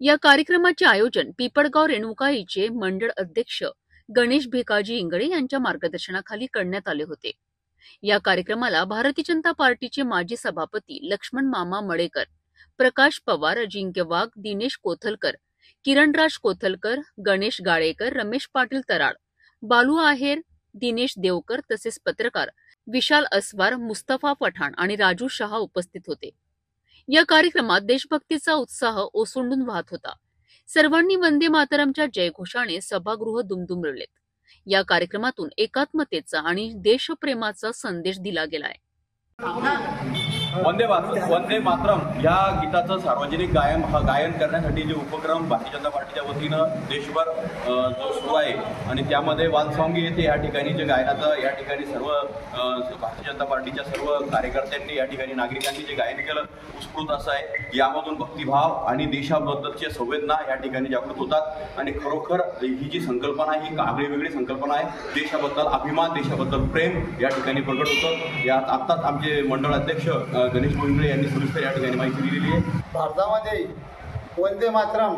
या कार्यक्रमाचे आयोजन पिपळगाव रेणुकाईचे मंडळ अध्यक्ष गणेश भिकाजी इंगळे यांच्या मार्गदर्शनाखाली करण्यात आले होते। या कार्यक्रमाला भारतीय जनता पार्टीचे माजी सभापती लक्ष्मण मामा मडेकर, प्रकाश पवार, अजिंक्य वाघ, दिनेश कोथलकर, किरणराज कोथलकर, गणेश गाळेकर, रमेश पाटील तराड, बालू आहेर, दिनेश देवकर तसेच पत्रकार विशाल अस्वार, मुस्तफा पठाण आणि राजू शहा उपस्थित होते। या कार्यक्रमात देशभक्तीचा उत्साह ओसंडून वाहत होता। सर्वांनी वंदे मातरमच्या जयघोषाने सभागृह दुमदुमलेत। या कार्यक्रमातून एकात्मतेचा आणि देशप्रेमाचा संदेश दिला गेलाय। वंदे मातरम या गीताचं सार्वजनिक गायन करण्यासाठी जे उपक्रम भारतीय जनता पार्टीच्या वतीनं देशभर जो सुरू आहे आणि त्यामध्ये वालसावंगी येथे या ठिकाणी जे गायनाचं या ठिकाणी सर्व भारतीय जनता पार्टीच्या सर्व कार्यकर्त्यांनी या ठिकाणी नागरिकांनी जे गायन केलं उत्स्फूर्त असं आहे। यामधून भक्तिभाव आणि देशाबद्दलची संवेदना या ठिकाणी जागृत होतात आणि खरोखर ही जी संकल्पना ही आगळीवेगळी संकल्पना आहे। देशाबद्दल अभिमान, देशाबद्दल प्रेम या ठिकाणी प्रगट होतं। यात आत्ताच आमचे मंडळ अध्यक्ष गणेश इंगळे यांनी सविस्तर या ठिकाणी माहिती दिलेली आहे। भारतामध्ये वंदे मातरम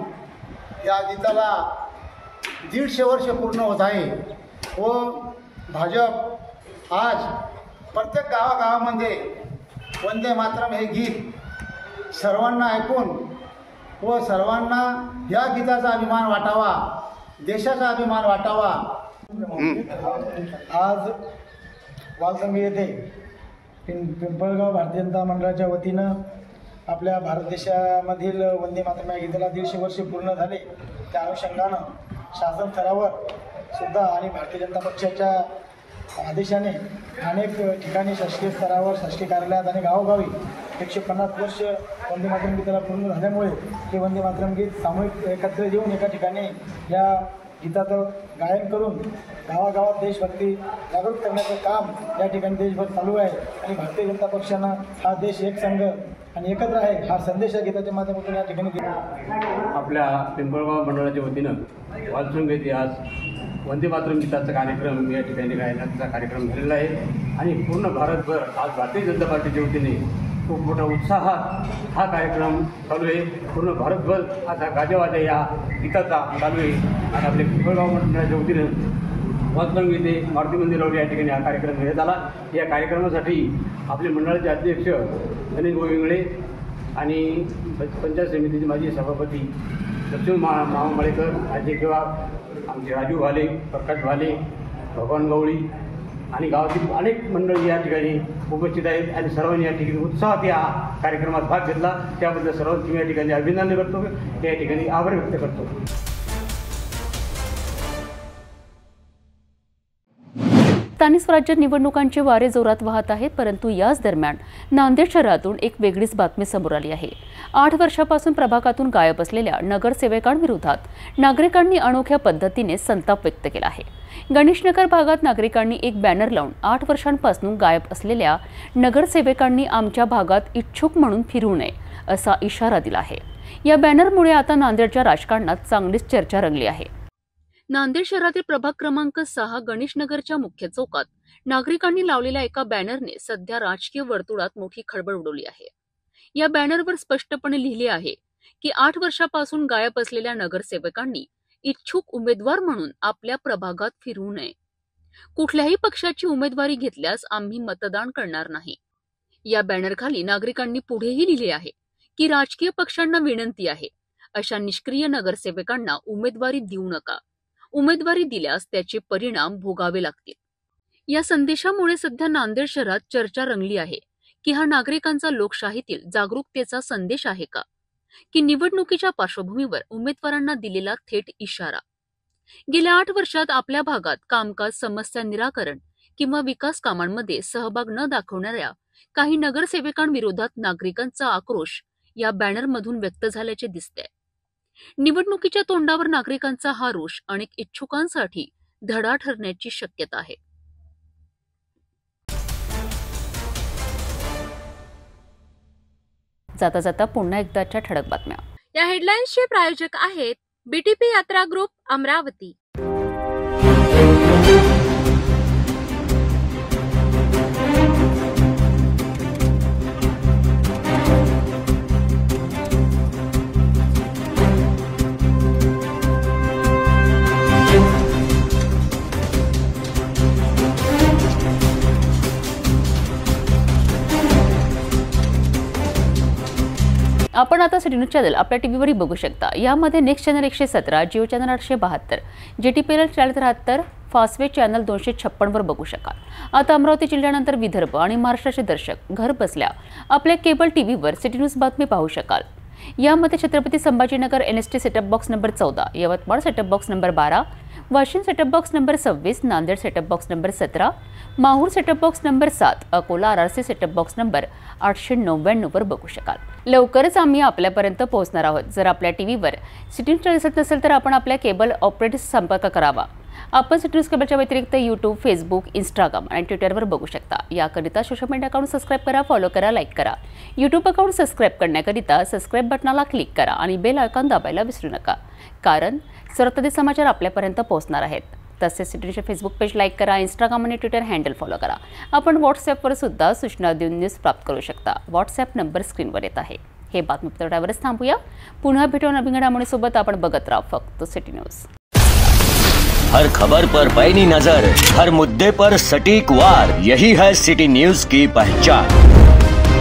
या गीताला 150 वर्ष पूर्ण होत आहे व भाजप आज प्रत्येक गावागावामध्ये वंदे मातरम हे गीत सर्वांना ऐकून व सर्वांना या गीताचा अभिमान वाटावा, देशाचा अभिमान वाटावा। आज वालसावंगी येथे पिंपळगाव भारतीय जनता मंडळाच्या वतीनं आपल्या भारत देशामधील वंदे मातरम या गीताला 150 वर्ष पूर्ण झाले। त्या अनुषंगानं शासन स्तरावर सुद्धा आणि भारतीय जनता पक्षाच्या आदेशाने अनेक ठिकाणी शासकीय स्तरावर, शासकीय कार्यालयात आणि गावोगावी 150 वर्ष वंदे मातरम गीताला पूर्ण झाल्यामुळे हे वंदे मातरम गीत सामूहिक एकत्र येऊन एका ठिकाणी या गीताचं गायन करून गावागावात देशभक्ती जागृत करण्याचं काम या ठिकाणी देशभर चालू आहे आणि भारतीय जनता पक्षानं हा देश एक संघ आणि एकत्र आहे हा संदेश या गीताच्या माध्यमातून या ठिकाणी दिला। आपल्या पिंपळगाव मंडळाच्या वतीनं वालसावंगी येथे आज वंदे मातरम गीताचा कार्यक्रम या ठिकाणी गायनाचा कार्यक्रम झालेला आहे आणि पूर्ण भारतभर आज भारतीय जनता पार्टीच्या वतीने खूप मोठ्या उत्साहात हा कार्यक्रम चालू आहे। पूर्ण भारतभर आता गाजावाजा या गीताचा चालू आहे आणि आपल्या पिंपळगाव मंडळाच्या वतीनं वालसावंगी येथे मारुती मंदिरावर या ठिकाणी हा कार्यक्रम घेण्यात आला। या कार्यक्रमासाठी आपले मंडळाचे अध्यक्ष गणेश इंगळे आणि पंचायत समितीचे माजी सभापती लक्ष्मण मामा मळेकर, अजिंक्य वाघ, आमचे राजू भाले, प्रकाश भाले, भगवान गवळी आणि गावातील अनेक मंडळी या ठिकाणी उपस्थित आहेत आणि सर्वांनी या ठिकाणी उत्साहात या कार्यक्रमात भाग घेतला त्याबद्दल सर्वांची मी या ठिकाणी अभिनंदन करतो, या ठिकाणी आभार व्यक्त करतो. स्थानिक स्वराज्य निवडणुकांचे वारे जोरात वाहत आहेत, परंतु याच दरम्यान नांदेड शहरातून एक वेगळीच बातमी समोर आली आहे. 8 वर्षापासून प्रभागातून गायब असलेल्या नगरसेवकांविरोधात नागरिकांनी अनोख्या पद्धतीने संताप व्यक्त केला आहे. गणेशनगर भागात नागरिकांनी एक बॅनर लावून 8 वर्षांपासून गायब असलेल्या नगरसेवकांनी आमच्या भागात इच्छुक म्हणून फिरू नये असा इशारा दिला आहे. या बॅनरमुळे आता नांदेडच्या राजकारणात चांगलीच चर्चा रंगली आहे. नांदेड शहरातील प्रभाग क्रमांक 6 गणेशनगरच्या मुख्य चौकात नागरिकांनी लावलेल्या एका बॅनरने सध्या राजकीय वर्तुळात मोठी खळबळ उडवली आहे. या बॅनरवर स्पष्टपणे लिहिले आहे की 8 वर्षापासून गायब असलेल्या नगरसेवकांनी इच्छुक उमेदवार म्हणून आपल्या प्रभागात फिरू नये. कुठल्याही पक्षाची उमेदवारी घेतल्यास आम्ही मतदान करणार नाही. या बॅनरखाली नागरिकांनी पुढेही लिहिले आहे की राजकीय पक्षांना विनंती आहे, अशा निष्क्रिय नगरसेवकांना उमेदवारी देऊ नका. उमेदवारी दिल्यास त्याचे परिणाम भोगावे लागतील. या संदेशामुळे सध्या नांदेड शहरात चर्चा रंगली आहे की हा नागरिकांचा लोकशाहीतील जागरूकतेचा संदेश आहे का, की निवडणुकीच्या पार्श्वभूमीवर उमेदवारांना दिलेला थेट इशारा. गेल्या 8 वर्षात आपल्या भागात कामकाज, समस्या निराकरण किंवा विकास कामांमध्ये सहभाग न दाखवणाऱ्या काही नगरसेवकांविरोधात नागरिकांचा आक्रोश या बॅनरमधून व्यक्त झाल्याचे दिसते. निवडणुकीच्या तोंडावर नागरिकांचा हा रोष अनेक इच्छुकांसाठी धडा ठरण्याची शक्यता आहे. जाता जाता पुन्हा एकदाच्या ठळक बातम्या. या हेडलाईन्सचे प्रायोजक आहेत बीटीपी यात्रा ग्रुप अमरावती. आपण आता सिटी न्यूज चॅनल आपल्या टीव्हीवरही बघू शकता. यामध्ये next channel 117, Jio channel 872, GTPL channel 73, Fastway channel 256 वर बघू शकाल. आता अमरावती जिल्ह्यानंतर विदर्भ आणि महाराष्ट्राचे दर्शक घर बसल्या आपल्या केबल टीव्हीवर सिटी न्यूज बातमी पाहू शकाल. यामध्ये Chhatrapati Sambhajinagar NST setup box number 14, Yavatmal setup box number 12, Washim setup box number 26, Nanded setup box number 17, Mahur setup box number 7, Akola RRC setup box number 899 वर बघू शकाल. लवकरच आम्ही आपल्यापर्यंत पोहोचणार आहोत. जर आपल्या टीव्हीवर सिटी न्यूज दिसत नसेल तर आपण आपल्या केबल ऑपरेटरशी संपर्क करावा. आपण सिटी न्यूज केबलच्या व्यतिरिक्त यूट्यूब, फेसबुक, इंस्टाग्राम आणि ट्विटरवर बघू शकता. याकरिता सोशल मीडिया अकाउंट सबस्क्राईब करा, फॉलो करा, लाईक करा. यूट्यूब अकाउंट सबस्क्राईब करण्याकरिता सबस्क्राईब बटनाला क्लिक करा आणि बेल आयकॉन दाबायला विसरू नका, कारण सर्वोत्तम समाचार आपल्यापर्यंत पोहोचणार आहेत. तसेच सिटी न्यूजचे फेसबुक पेज लाईक करा, इंस्टाग्राम आणि ट्विटर हँडल फॉलो करा. आपण व्हॉट्सॲपवर सुद्धा सूचना देऊन न्यूज प्राप्त करू शकता. व्हॉट्सॲप नंबर स्क्रीनवर येत आहे. हे बातमीपत्रावरच थांबूया. पुन्हा भेटू नवीन घडामोडींसोबत. आपण बघत राहा फक्त सिटी न्यूज. हर खबर पर पैनी नजर, हर मुद्दे पर सटीक वार, यही है सिटी न्यूज की पहचान.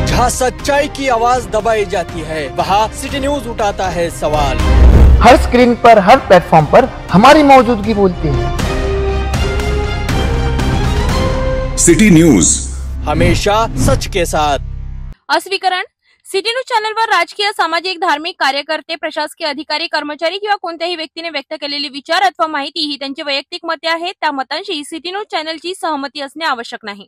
जहाँ सच्चाई की आवाज दबाई जाती है, वहाँ सिटी न्यूज उठाता है सवाल. हर स्क्रीन पर, हर प्लेटफॉर्म पर हमारी मौजूदगी बोलती है. सिटी न्यूज, हमेशा सच के साथ. अस्वीकरण. सिटी न्यूज चॅनलवर राजकीय, सामाजिक, धार्मिक कार्यकर्ते, प्रशासकीय अधिकारी, कर्मचारी किंवा कोणत्याही व्यक्तीने व्यक्त केलेले विचार अथवा माहिती ही त्यांची वैयक्तिक मते आहेत. त्या मतांशी सिटी न्यूज चॅनलची सहमती असणे आवश्यक नाही.